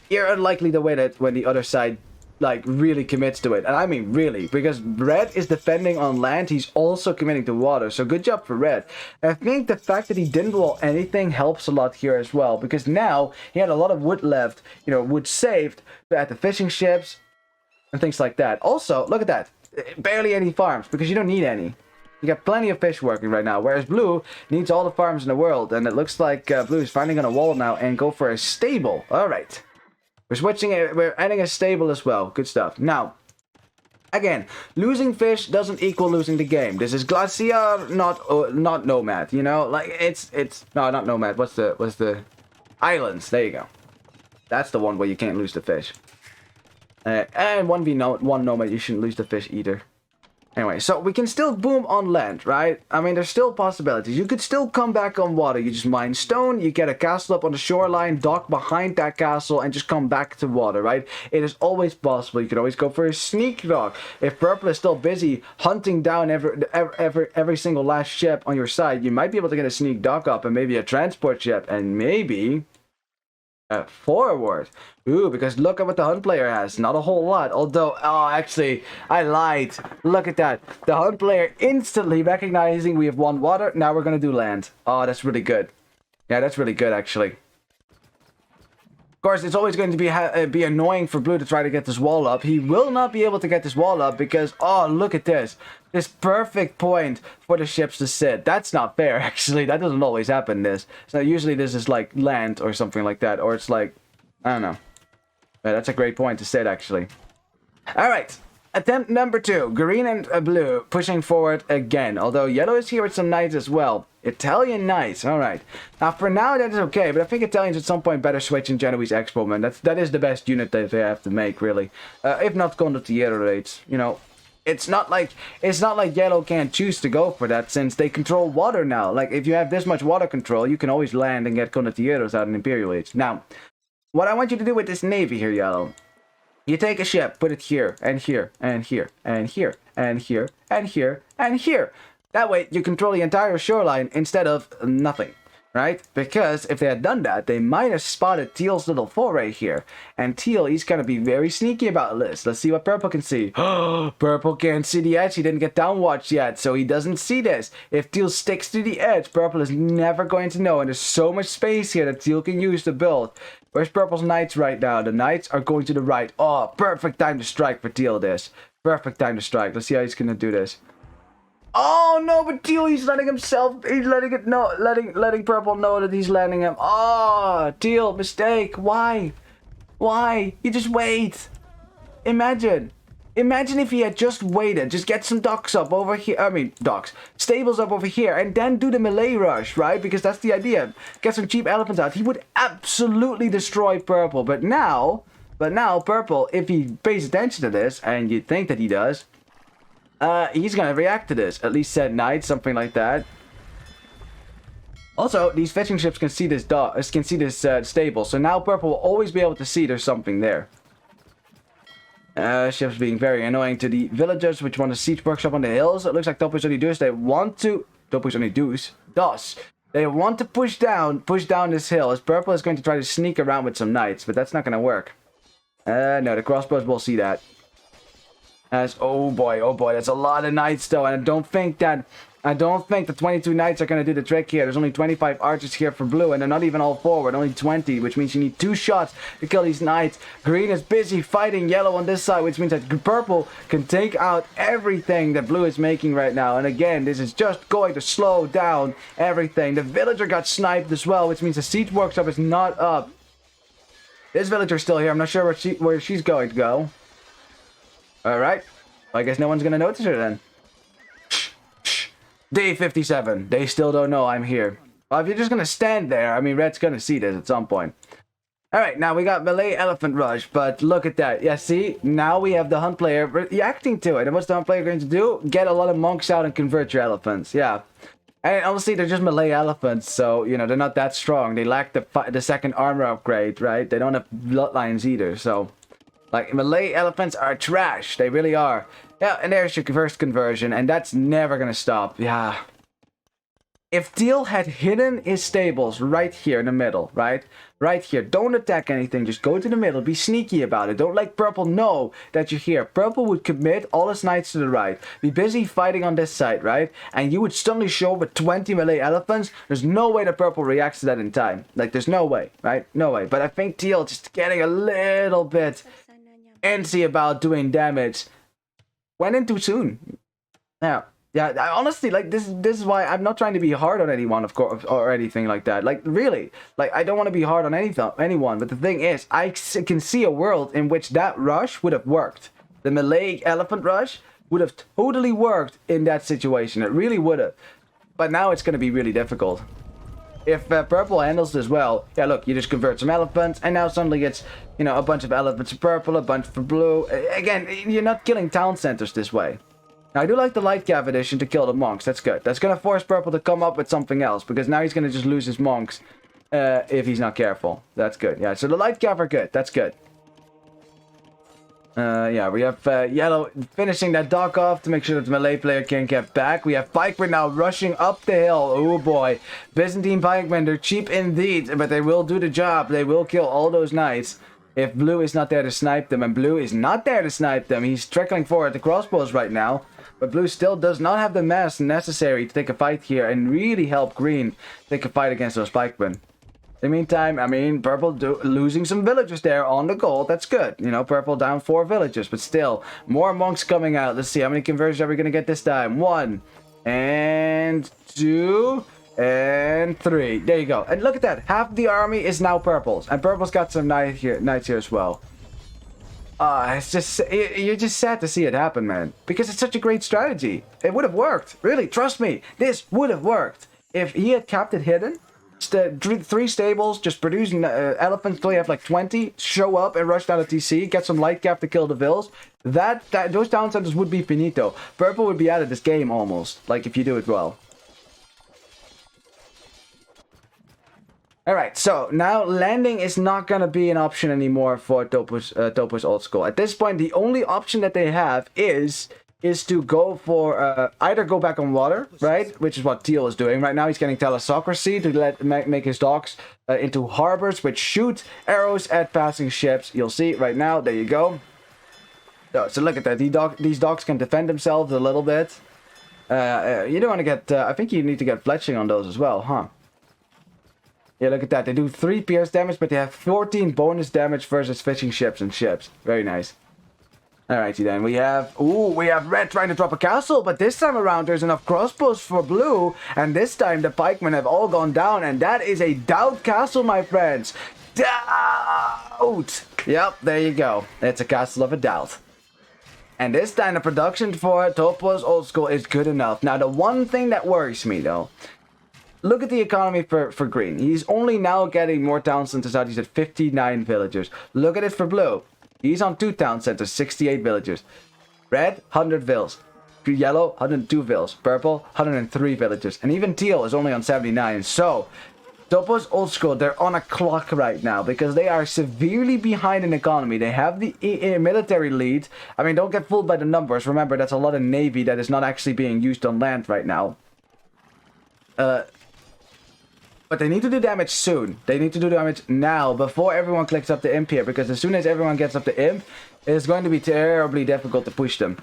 you're unlikely to win it when the other side, really commits to it. And I mean really, because Red is defending on land, he's also committing to water. So good job for Red. And I think the fact that he didn't wall anything helps a lot here as well, because now he had a lot of wood left, wood saved at the fishing ships and things like that. Also, look at that. Barely any farms, because you don't need any. You got plenty of fish working right now, whereas Blue needs all the farms in the world. And it looks like Blue is finally going to wall now and go for a stable. All right. We're switching it, we're adding a stable as well. Good stuff. Now, again, losing fish doesn't equal losing the game. This is Glacier, not Nomad, it's no, not Nomad. What's the Islands? There you go. That's the one where you can't lose the fish. And 1v1 Nomad, you shouldn't lose the fish either. Anyway, so we can still boom on land, right? I mean, there's still possibilities. You could still come back on water. You just mine stone, you get a castle up on the shoreline, dock behind that castle, and just come back to water, right? It is always possible. You could always go for a sneak dock. If Purple is still busy hunting down every single last ship on your side, you might be able to get a sneak dock up and maybe a transport ship and maybe a forward. Ooh, because look at what the Hunt player has. Not a whole lot. Although, actually, I lied. Look at that. The Hunt player instantly recognizing we have won water. Now we're going to do land. Oh, that's really good. Yeah, that's really good, actually. Of course, it's always going to be annoying for Blue to try to get this wall up. He will not be able to get this wall up because, oh, look at this. This perfect point for the ships to sit. That's not fair, actually. That doesn't always happen, So usually this is like land or something like that. Or it's like, I don't know. Yeah, that's a great point to sit, actually. Alright. Attempt number 2. Green and Blue pushing forward again. Although Yellow is here with some knights as well. Italian knights. Alright. Now, for now, that is okay. But I think Italians at some point better switch in Genoese Expo, man. That is the best unit that they have to make, really. If not condottiero rates. It's not like Yellow can't choose to go for that, since they control water now. Like, if you have this much water control, you can always land and get condottieros out in Imperial Age. Now, what I want you to do with this navy here, Yellow, you take a ship, put it here, and here, and here, and here, and here, and here, and here. That way, you control the entire shoreline instead of nothing, right? Because if they had done that, they might have spotted Teal's little foray here. And Teal, he's going to be very sneaky about this. Let's see what Purple can see. Purple can't see the edge. He didn't get downwatched yet, so he doesn't see this. If Teal sticks to the edge, Purple is never going to know. And there's so much space here that Teal can use to build. Where's Purple's knights right now? The knights are going to the right. Oh, perfect time to strike for Teal this. Perfect time to strike. Let's see how he's going to do this. Oh no, but Teal, he's letting himself. He's letting it know. Letting Purple know that he's letting him. Oh, Teal, mistake. Why? Why? You just wait. Imagine. Imagine if he had just waited. Just get some docks up over here. I mean, docks. Stables up over here. And then do the melee rush, right? Because that's the idea. Get some cheap elephants out. He would absolutely destroy Purple. But now, Purple, if he pays attention to this, and you'd think that he does, he's gonna react to this. At least said night, something like that. Also, these fishing ships can see this stable. So now Purple will always be able to see there's something there. Ships being very annoying to the villagers which want a siege workshop on the hills. It looks like Topos only does. They want to... Topos only does. They want to push down this hill. As Purple is going to try to sneak around with some knights. But that's not going to work. No, the crossbows will see that. As, oh boy, that's a lot of knights though. And I don't think the 22 knights are going to do the trick here. There's only 25 archers here for blue, and they're not even all forward. Only 20, which means you need 2 shots to kill these knights. Green is busy fighting yellow on this side, which means that purple can take out everything that blue is making right now. And again, this is just going to slow down everything. The villager got sniped as well, which means the siege workshop is not up. This villager's still here. I'm not sure where she's going to go. Alright. I guess no one's going to notice her then. Day 57. They still don't know I'm here. Well, if you're just going to stand there, I mean, Red's going to see this at some point. Alright, now we got melee elephant rush, but look at that. Yeah, see? Now we have the hunt player reacting to it. And what's the hunt player going to do? Get a lot of monks out and convert your elephants. Yeah. And honestly, they're just melee elephants, so, you know, they're not that strong. They lack the second armor upgrade, right? They don't have bloodlines either, so... Like, melee elephants are trash. They really are. Yeah, and there's your first conversion, and that's never gonna stop. Yeah. If Teal had hidden his stables right here in the middle, right? Right here. Don't attack anything. Just go to the middle. Be sneaky about it. Don't let Purple know that you're here. Purple would commit all his knights to the right. Be busy fighting on this side, right? And you would suddenly show up with 20 melee elephants. There's no way that Purple reacts to that in time. Like, there's no way, right? No way. But I think Teal just getting a little bit antsy about doing damage. Went in too soon. Yeah, I honestly, like, this is why I'm not trying to be hard on anyone, of course, or anything like that. Like, really, like, I don't want to be hard on anyone, but the thing is, I can see a world in which that rush would have worked. The melee elephant rush would have totally worked in that situation. It really would have. But now it's going to be really difficult. If Purple handles this well, yeah, look, you just convert some elephants, and now suddenly it's, you know, a bunch of elephants for purple, a bunch for blue. Again, you're not killing town centers this way. Now, I do like the light cav addition to kill the monks. That's good. That's going to force Purple to come up with something else, because now he's going to just lose his monks if he's not careful. That's good. Yeah, so the light cav are good. That's good. Yeah, we have Yellow finishing that dock off to make sure that the melee player can get back. We have pikemen now rushing up the hill. Oh boy. Byzantine pikemen, they're cheap indeed, but they will do the job. They will kill all those knights if blue is not there to snipe them. And blue is not there to snipe them. He's trickling forward the crossbows right now. But blue still does not have the mass necessary to take a fight here and really help green take a fight against those pikemen. In the meantime, I mean, purple losing some villagers there on the gold. That's good. You know, purple down 4 villagers, but still, more monks coming out. Let's see, how many conversions are we going to get this time? 1, and 2, and 3. There you go. And look at that. Half the army is now purples. And purple's got some knights here as well. It's just, you're just sad to see it happen, man. Because it's such a great strategy. It would have worked. Really, trust me. This would have worked. If he had kept it hidden, 3 stables, just producing elephants until you have like 20, show up and rush down to TC, get some light cap to kill the vills. Those town centers would be finito. Purple would be out of this game almost, like if you do it well. Alright, so now landing is not going to be an option anymore for Topos Old School. At this point, the only option that they have is to go for either go back on water, right? Which is what Teal is doing. Right now he's getting telesocracy to make his docks into harbors, which shoot arrows at passing ships. You'll see right now. There you go. So look at that. These docks can defend themselves a little bit. You don't want to get... I think you need to get fletching on those as well, huh? Yeah, look at that. They do 3 pierce damage, but they have 14 bonus damage versus fishing ships and ships. Very nice. Alrighty then, we have red trying to drop a castle, but this time around there's enough crossbows for blue, and this time the pikemen have all gone down, and that is a doubt castle, my friends. Doubt! Yep, there you go. It's a castle of a doubt. And this time the production for Topos Old School is good enough. Now the one thing that worries me though, look at the economy for green. He's only now getting more town centers out. He's at 59 villagers. Look at it for blue. He's on 2 town centers, 68 villagers. Red, 100 vills. Yellow, 102 vills. Purple, 103 villagers. And even teal is only on 79. So, Topos Old School, they're on a clock right now because they are severely behind in economy. They have the military lead. I mean, don't get fooled by the numbers. Remember, that's a lot of navy that is not actually being used on land right now. But they need to do damage soon. They need to do damage now before everyone clicks up the imp here. Because as soon as everyone gets up the imp, it's going to be terribly difficult to push them.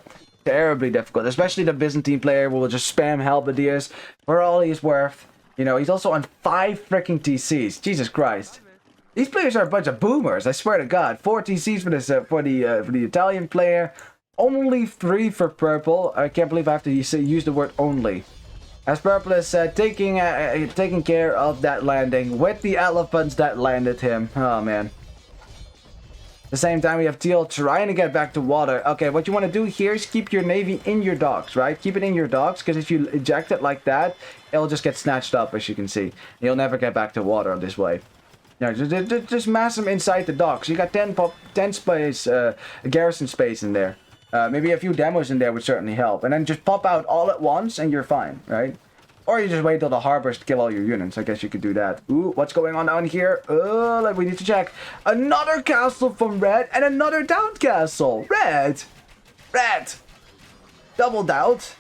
Terribly difficult. Especially the Byzantine player will just spam halberdiers for all he's worth. You know, he's also on 5 freaking TCs. Jesus Christ. These players are a bunch of boomers. I swear to God. 4 TCs for this for the Italian player. Only 3 for purple. I can't believe I have to use the word only. As Purple is taking care of that landing with the elephants that landed him. Oh, man. At the same time, we have Teal trying to get back to water. Okay, what you want to do here is keep your navy in your docks, right? Keep it in your docks, because if you eject it like that, it'll just get snatched up, as you can see. You'll never get back to water this way. Yeah, just mass them inside the docks. You got 10 space, garrison space in there. Maybe a few demos in there would certainly help. And then just pop out all at once and you're fine, right? Or you just wait till the harbors to kill all your units. I guess you could do that. Ooh, what's going on down here? We need to check. Another castle from red and another doubt castle. Red! Red! Double doubt.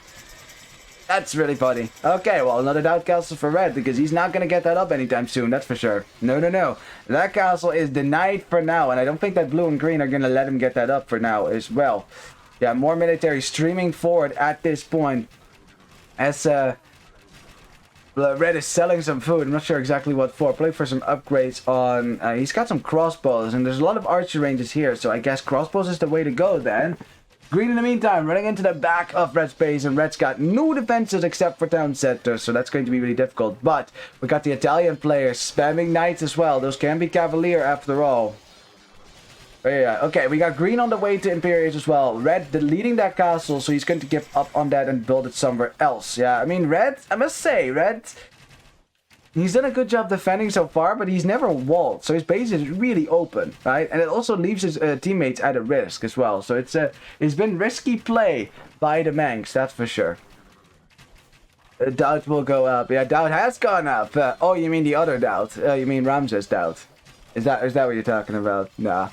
That's really funny. Okay, well, another doubt castle for red because he's not going to get that up anytime soon, that's for sure. No, no, no. That castle is denied for now, and I don't think that blue and green are going to let him get that up for now as well. Yeah, more military streaming forward at this point. As red is selling some food. I'm not sure exactly what for. Play for some upgrades on... he's got some crossbows, and there's a lot of archer ranges here, so I guess crossbows is the way to go then. Green in the meantime running into the back of red's base, and red's got no defenses except for town centers, so that's going to be really difficult. But we got the Italian players spamming knights as well. Those can be cavalier after all. Yeah, okay, we got green on the way to Imperials as well. Red leading that castle, so he's going to give up on that and build it somewhere else. Yeah, I mean, red, I must say, red, he's done a good job defending so far, but he's never walled, so his base is really open, right? And it also leaves his teammates at a risk as well. So it's been risky play by the Manks, that's for sure. Doubt will go up. Yeah, doubt has gone up. Oh, you mean the other doubt? You mean Ramses doubt? Is that what you're talking about? Nah.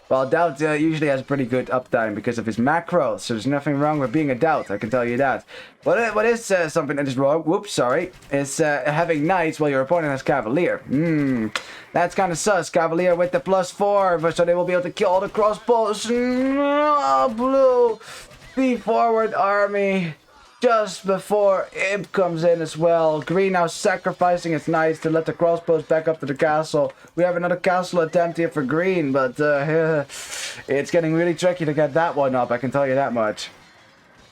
Well, doubt usually has pretty good uptime because of his macros, so there's nothing wrong with being a doubt, I can tell you that. What is something that is wrong, whoops, sorry, is having knights while your opponent has cavalier. That's kind of sus. Cavalier with the +4, so they will be able to kill all the crossbows. Blue, the forward army. Just before Imp comes in as well. Green now sacrificing its knights to let the crossbows back up to the castle. We have another castle attempt here for green, but it's getting really tricky to get that one up, I can tell you that much.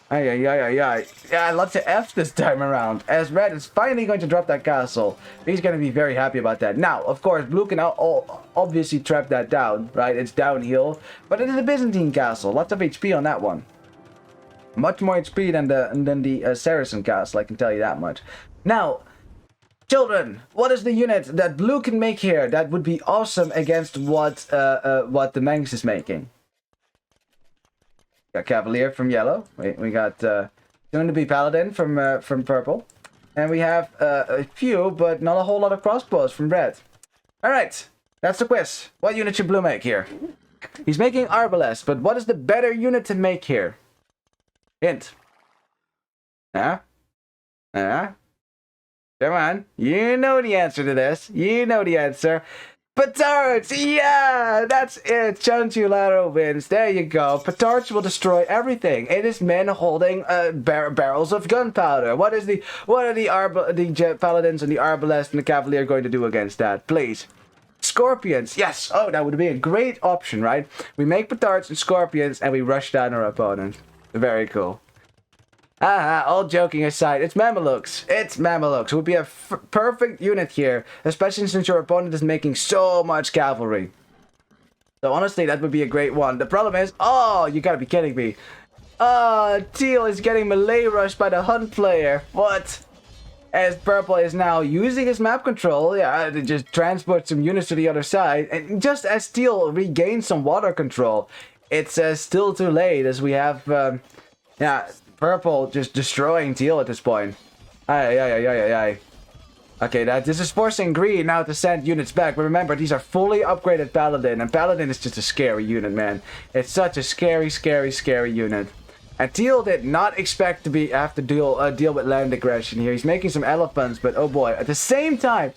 Yeah, lots of F this time around, as red is finally going to drop that castle. He's going to be very happy about that. Now, of course, blue can obviously trap that down, right? It's downhill, but it is a Byzantine castle. Lots of HP on that one. Much more HP than the Saracen castle, I can tell you that much. Now, children, what is the unit that blue can make here that would be awesome against what the Manx is making? Got Cavalier from yellow. We got soon to be Paladin from purple, and we have a few, but not a whole lot of crossbows from red. All right, that's the quiz. What unit should blue make here? He's making Arbalest, but what is the better unit to make here? Hint. Come on. You know the answer to this. You know the answer. Petards! Yeah! That's it. Chantularo wins. There you go. Petards will destroy everything. It is men holding barrels of gunpowder. What are the Paladins and the Arbalest and the Cavalier going to do against that? Please. Scorpions. Yes. Oh, that would be a great option, right? We make petards and scorpions and we rush down our opponent. Very cool. All joking aside, it's Mamelukes. It's Mamelukes. It would be a perfect unit here, especially since your opponent is making so much cavalry. So honestly, that would be a great one. The problem is, oh, you gotta be kidding me. Teal is getting melee rushed by the hunt player. What? As Purple is now using his map control, yeah, to just transport some units to the other side. And just as Teal regains some water control, it's still too late as we have, yeah, Purple just destroying Teal at this point. Okay, this is forcing Green now to send units back. But remember, these are fully upgraded Paladin. And Paladin is just a scary unit, man. It's such a scary, scary, scary unit. And Teal did not expect to have to deal with land aggression here. He's making some elephants, but oh boy. At the same time,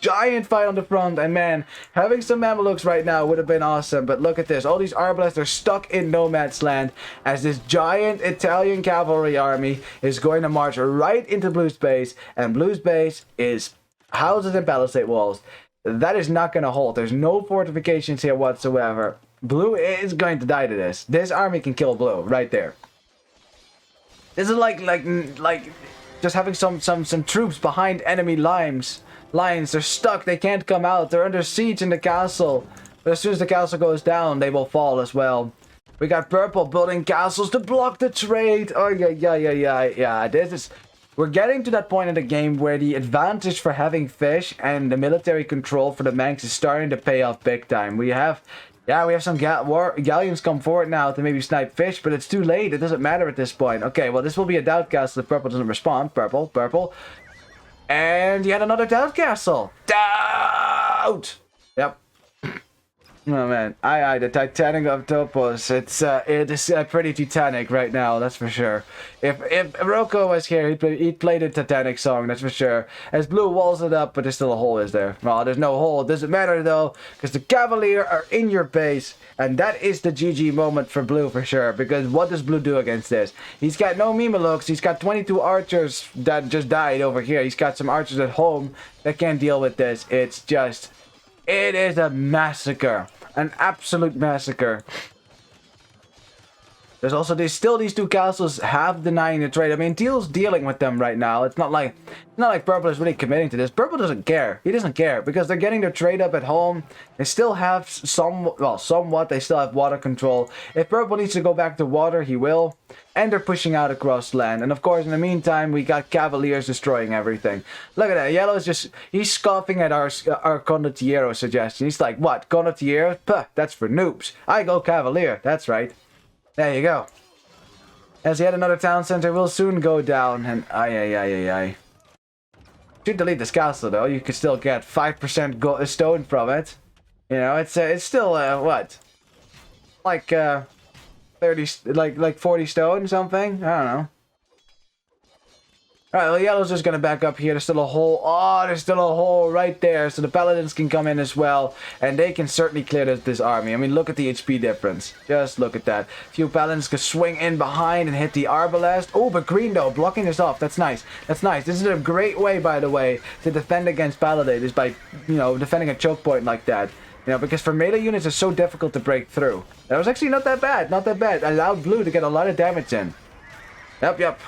giant fight on the front. And man, having some Mamelukes right now would have been awesome. But look at this. All these Arbalests are stuck in no man's land as this giant Italian cavalry army is going to march right into Blue's base. And Blue's base is houses and palisade walls. That is not going to hold. There's no fortifications here whatsoever. Blue is going to die to this. This army can kill Blue right there. This is like just having some troops behind enemy lines. They're stuck. They can't come out. They're under siege in the castle. But as soon as the castle goes down, they will fall as well. We got Purple building castles to block the trade. Oh yeah. We're getting to that point in the game where the advantage for having fish and the military control for the Manks is starting to pay off big time. We have some galleons come forward now to maybe snipe fish, but it's too late. It doesn't matter at this point. Okay, well, this will be a doubt castle if Purple doesn't respond. Purple. And yet another doubt castle. Doubt! Yep. Oh, man. The Titanic of Topos. It is pretty Titanic right now, that's for sure. If Rocco was here, he'd play the Titanic song, that's for sure. As Blue walls it up, but there's still a hole, is there? Well, there's no hole. It doesn't matter, though, because the Cavalier are in your base, and that is the GG moment for Blue, for sure. Because what does Blue do against this? He's got no Mamelukes. He's got 22 archers that just died over here. He's got some archers at home that can't deal with this. It is a massacre. An absolute massacre. There's also these two castles half denying the trade. I mean, Teal's dealing with them right now. It's not like Purple is really committing to this. Purple doesn't care. He doesn't care because they're getting their trade up at home. They still have somewhat. They still have water control. If Purple needs to go back to water, he will. And they're pushing out across land. And of course, in the meantime, we got Cavaliers destroying everything. Look at that. Yellow is he's scoffing at our Condottiero suggestion. He's like, what? Condottiero? Puh, that's for noobs. I go Cavalier. That's right. There you go. As yet another town center will soon go down. And should delete this castle though. You could still get 5% stone from it. You know, it's still what? Like 30, like 40 stone something. I don't know. Alright, well, Yellow's just gonna back up here. There's still a hole. Oh, there's still a hole right there. So the Paladins can come in as well. And they can certainly clear this army. I mean, look at the HP difference. Just look at that. A few Paladins can swing in behind and hit the Arbalest. Oh, but Green, though, blocking this off. That's nice. That's nice. This is a great way, by the way, to defend against Paladin. Is by, defending a choke point like that. Because for melee units, it's so difficult to break through. That was actually not that bad. Not that bad. Allowed Blue to get a lot of damage in. Yep.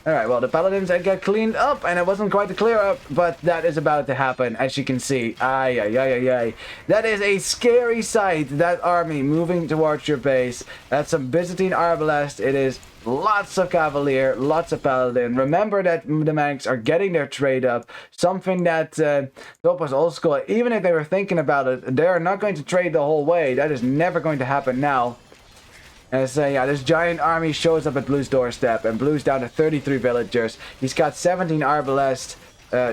Alright, well, the Paladins get cleaned up, and it wasn't quite the clear up, but that is about to happen, as you can see. That is a scary sight, that army moving towards your base. That's some Byzantine Arbalest. It is lots of Cavalier, lots of Paladin. Remember that the Manks are getting their trade up, something that Topos Old School, even if they were thinking about it, they are not going to trade the whole way. That is never going to happen now. And this giant army shows up at Blue's doorstep, and Blue's down to 33 villagers. He's got 17 Arbalest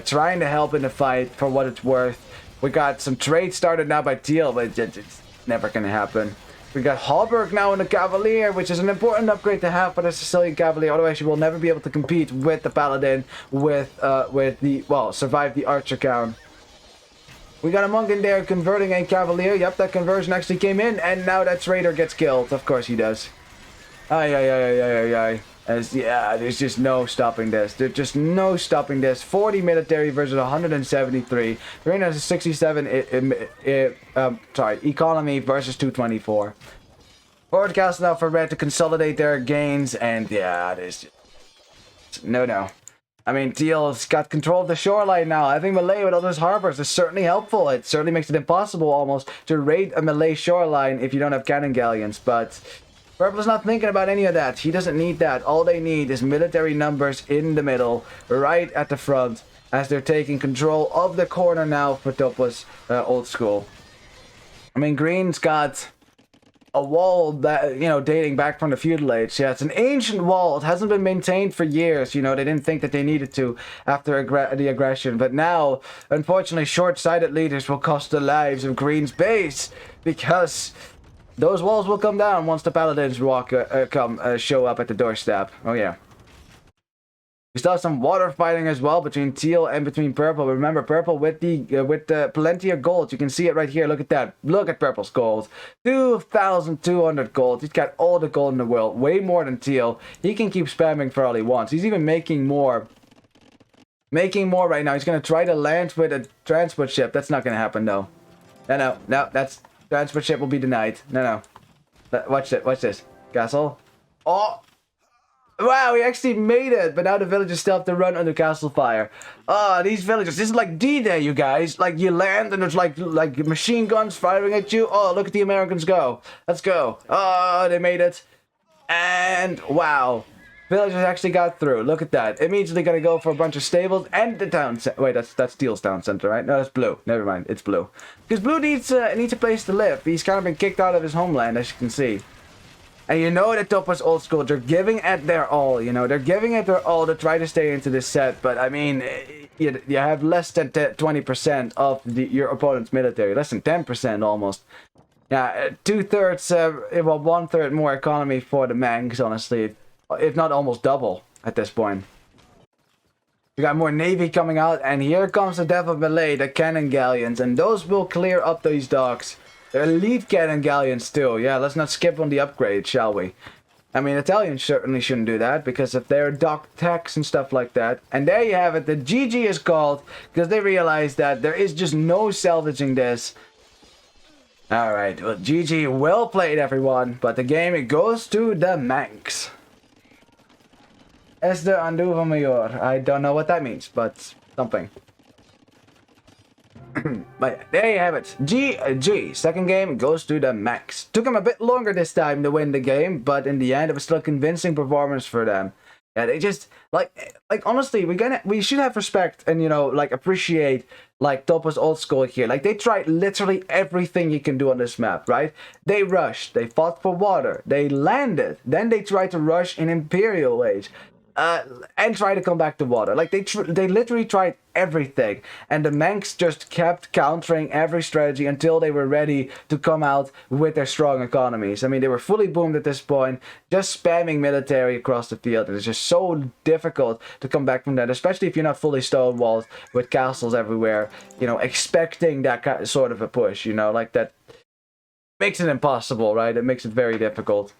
trying to help in the fight for what it's worth. We got some trade started now by Teal, but it's never going to happen. We got Hallberg now in the Cavalier, which is an important upgrade to have for the Sicilian Cavalier. Otherwise, you will never be able to compete with the Paladin survive the Archer count. We got a monk in there converting a Cavalier. Yep, that conversion actually came in, and now that traitor gets killed. Of course he does. Ay, ay, ay, ay, ay, ay, ay. Yeah, there's just no stopping this. There's just no stopping this. 40 military versus 173. Green has a 67 economy versus 224. Forward castle now for red to consolidate their gains, and yeah, there's just... No. I mean, Teal's got control of the shoreline now. I think Malay with all those harbors is certainly helpful. It certainly makes it impossible almost to raid a Malay shoreline if you don't have cannon galleons, but... Purple's not thinking about any of that. He doesn't need that. All they need is military numbers in the middle, right at the front, as they're taking control of the corner now for Topos Old School. I mean, Green's got a wall that, you know, dating back from the feudal age. Yeah, it's an ancient wall. It hasn't been maintained for years. You know, they didn't think that they needed to after the aggression. But now, unfortunately, short-sighted leaders will cost the lives of Green's base because... those walls will come down once the paladins show up at the doorstep. Oh yeah. We still have some water fighting as well between teal and between purple. Remember, purple with the plenty of gold. You can see it right here. Look at that. Look at purple's gold. 2,200 gold. He's got all the gold in the world. Way more than teal. He can keep spamming for all he wants. He's even making more. Making more right now. He's gonna try to land with a transport ship. That's not gonna happen though. No. That's... transport ship will be denied. No. Watch it. Watch this. Castle. Oh! Wow, we actually made it! But now the villagers still have to run under castle fire. Oh, these villagers. This is like D-Day, you guys. Like, you land and there's like machine guns firing at you. Oh, look at the Americans go. Let's go. Oh, they made it. And, wow. Villagers actually got through. Look at that. Immediately gonna go for a bunch of stables and the town center. Wait, that's Steel's town center, right? No, that's blue. Never mind. It's blue. Because blue needs a place to live. He's kind of been kicked out of his homeland, as you can see. And you know that Topos Old School, they're giving at their all, you know. They're giving at their all to try to stay into this set. But, I mean, you have less than 20% of your opponent's military. Less than 10% almost. Yeah, 2/3, well, 1/3 more economy for the Manks, honestly. If not almost double at this point. We got more navy coming out, and here comes the death of Malay, the cannon galleons, and those will clear up these docks. They're elite cannon galleons too. Yeah, let's not skip on the upgrade, shall we? I mean, Italians certainly shouldn't do that because of their dock techs and stuff like that. And there you have it. The GG is called because they realize that there is just no salvaging this. Alright, well, GG, well played everyone, but the game, it goes to the Manks. Es de Anduva Mayor. I don't know what that means, but something. But there you have it. GG. Second game goes to the Manks. Took them a bit longer this time to win the game, but in the end, it was still a convincing performance for them. Yeah, they just like honestly, we should have respect and, you know, like appreciate like Topos Old School here. Like, they tried literally everything you can do on this map, right? They rushed, they fought for water, they landed, then they tried to rush in Imperial Age. And try to come back to water. Like, they literally tried everything. And the Manks just kept countering every strategy until they were ready to come out with their strong economies. I mean, they were fully boomed at this point, just spamming military across the field. And it's just so difficult to come back from that, especially if you're not fully stonewalled with castles everywhere, you know, expecting that sort of a push, you know, like that makes it impossible, right? It makes it very difficult.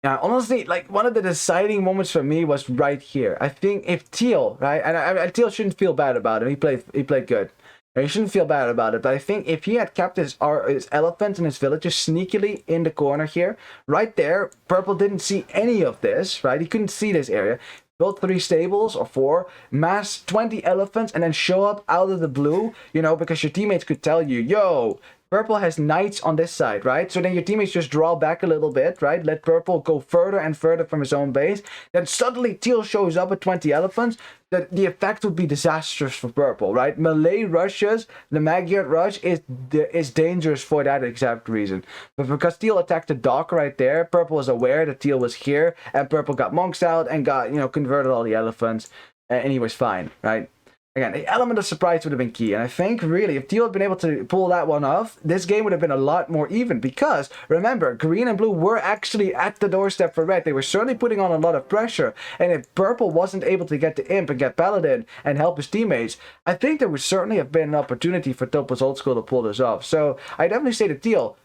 Yeah, honestly, like, one of the deciding moments for me was right here. I think if Teal, right, and Teal shouldn't feel bad about it. He played good. He shouldn't feel bad about it. But I think if he had kept his elephants and his villagers sneakily in the corner here, right there, Purple didn't see any of this, right? He couldn't see this area. Build 3 stables or 4, mass 20 elephants, and then show up out of the blue, you know, because your teammates could tell you, yo, Purple has knights on this side, right? So then your teammates just draw back a little bit, right? Let Purple go further and further from his own base. Then suddenly Teal shows up with 20 elephants. The effect would be disastrous for Purple, right? Malay rushes, the Magyar rush is dangerous for that exact reason. But because Teal attacked the dock right there, Purple was aware that Teal was here, and Purple got monks out and got, you know, converted all the elephants, and he was fine, right? Again, the element of surprise would have been key, and I think, really, if Teal had been able to pull that one off, this game would have been a lot more even, because, remember, green and blue were actually at the doorstep for red. They were certainly putting on a lot of pressure, and if Purple wasn't able to get the Imp and get Paladin and help his teammates, I think there would certainly have been an opportunity for Topos Old School to pull this off. So, I definitely say to Teal,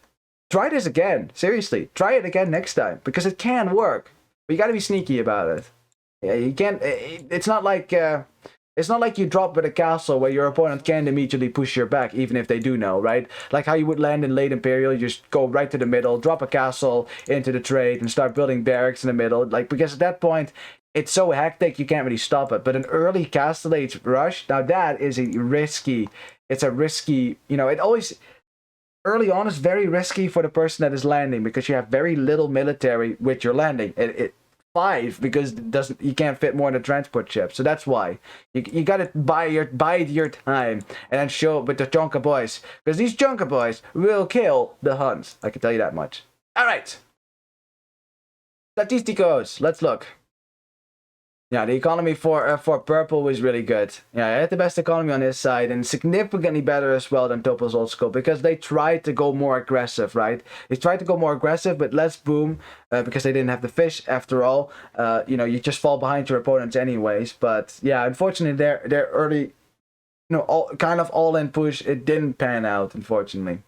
try this again. Seriously, try it again next time because it can work. But you got to be sneaky about it. Yeah, you can't. It's not like you drop with a castle where your opponent can't immediately push your back, even if they do know, right? Like how you would land in late Imperial, you just go right to the middle, drop a castle into the trade, and start building barracks in the middle. Like, because at that point, it's so hectic, you can't really stop it. But an early Castle Age rush, now that is a risky, you know, it always, early on is very risky for the person that is landing because you have very little military with your landing. It 5 because you can't fit more in a transport ship, so that's why you gotta bide your time and then show up with the Junker boys, because these Junker boys will kill the Huns. I can tell you that much. All right, statisticos. Let's look. Yeah, the economy for purple was really good. Yeah, I had the best economy on his side and significantly better as well than Topos Old School because they tried to go more aggressive, right? They tried to go more aggressive but less boom because they didn't have the fish after all. You know, you just fall behind your opponents anyways. But yeah, unfortunately, their early, you know, all-in push, it didn't pan out, unfortunately.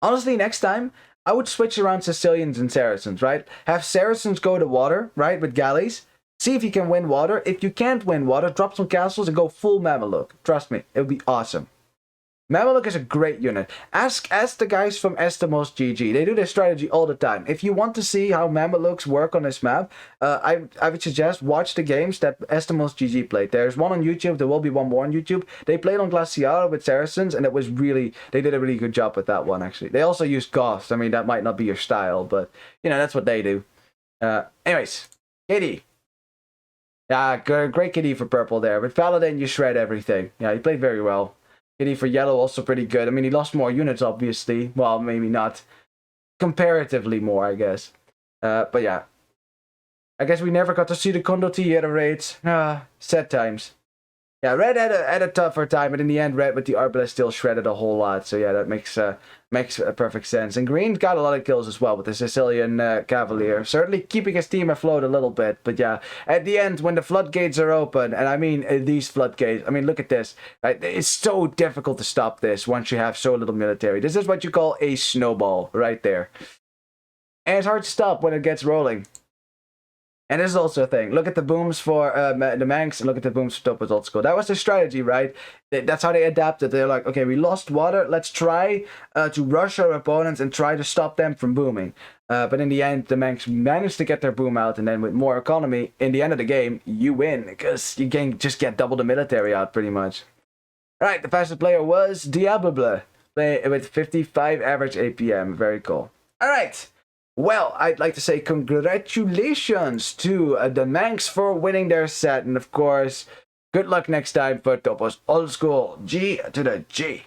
Honestly, next time, I would switch around Sicilians and Saracens, right? Have Saracens go to water, right, with galleys. See if you can win water. If you can't win water, drop some castles and go full Mameluke. Trust me, it would be awesome. Mameluke is a great unit. Ask the guys from Estamos GG. They do this strategy all the time. If you want to see how Mamelukes work on this map, I would suggest watch the games that Estamos GG played. There's one on YouTube. There will be one more on YouTube. They played on Glaciara with Saracens, and it was really, they did a really good job with that one, actually. They also used Goths. I mean, that might not be your style, but, you know, that's what they do. Anyways, KD. Yeah, great KD for purple there. With Paladin, you shred everything. Yeah, he played very well. KD for yellow, also pretty good. I mean, he lost more units, obviously. Well, maybe not. Comparatively more, I guess. But yeah. I guess we never got to see the Kondo Theater raids. Sad times. Yeah, red had a tougher time, but in the end, red with the Arbalest still shredded a whole lot. So yeah, that makes perfect sense. And green got a lot of kills as well with the Sicilian Cavalier. Certainly keeping his team afloat a little bit. But yeah, at the end, when the floodgates are open, and I mean these floodgates, I mean, look at this. Right? It's so difficult to stop this once you have so little military. This is what you call a snowball right there. And it's hard to stop when it gets rolling. And this is also a thing. Look at the booms for the Manks and look at the booms for Topos Old School. That was the strategy, right? That's how they adapted. They're like, okay, we lost water. Let's try to rush our opponents and try to stop them from booming. But in the end, the Manks managed to get their boom out. And then with more economy, in the end of the game, you win. Because you can just get double the military out, pretty much. All right, the fastest player was Diable. With 55 average APM. Very cool. All right. Well, I'd like to say congratulations to the Manks for winning their set. And of course, good luck next time for Topos Old School. G to the G.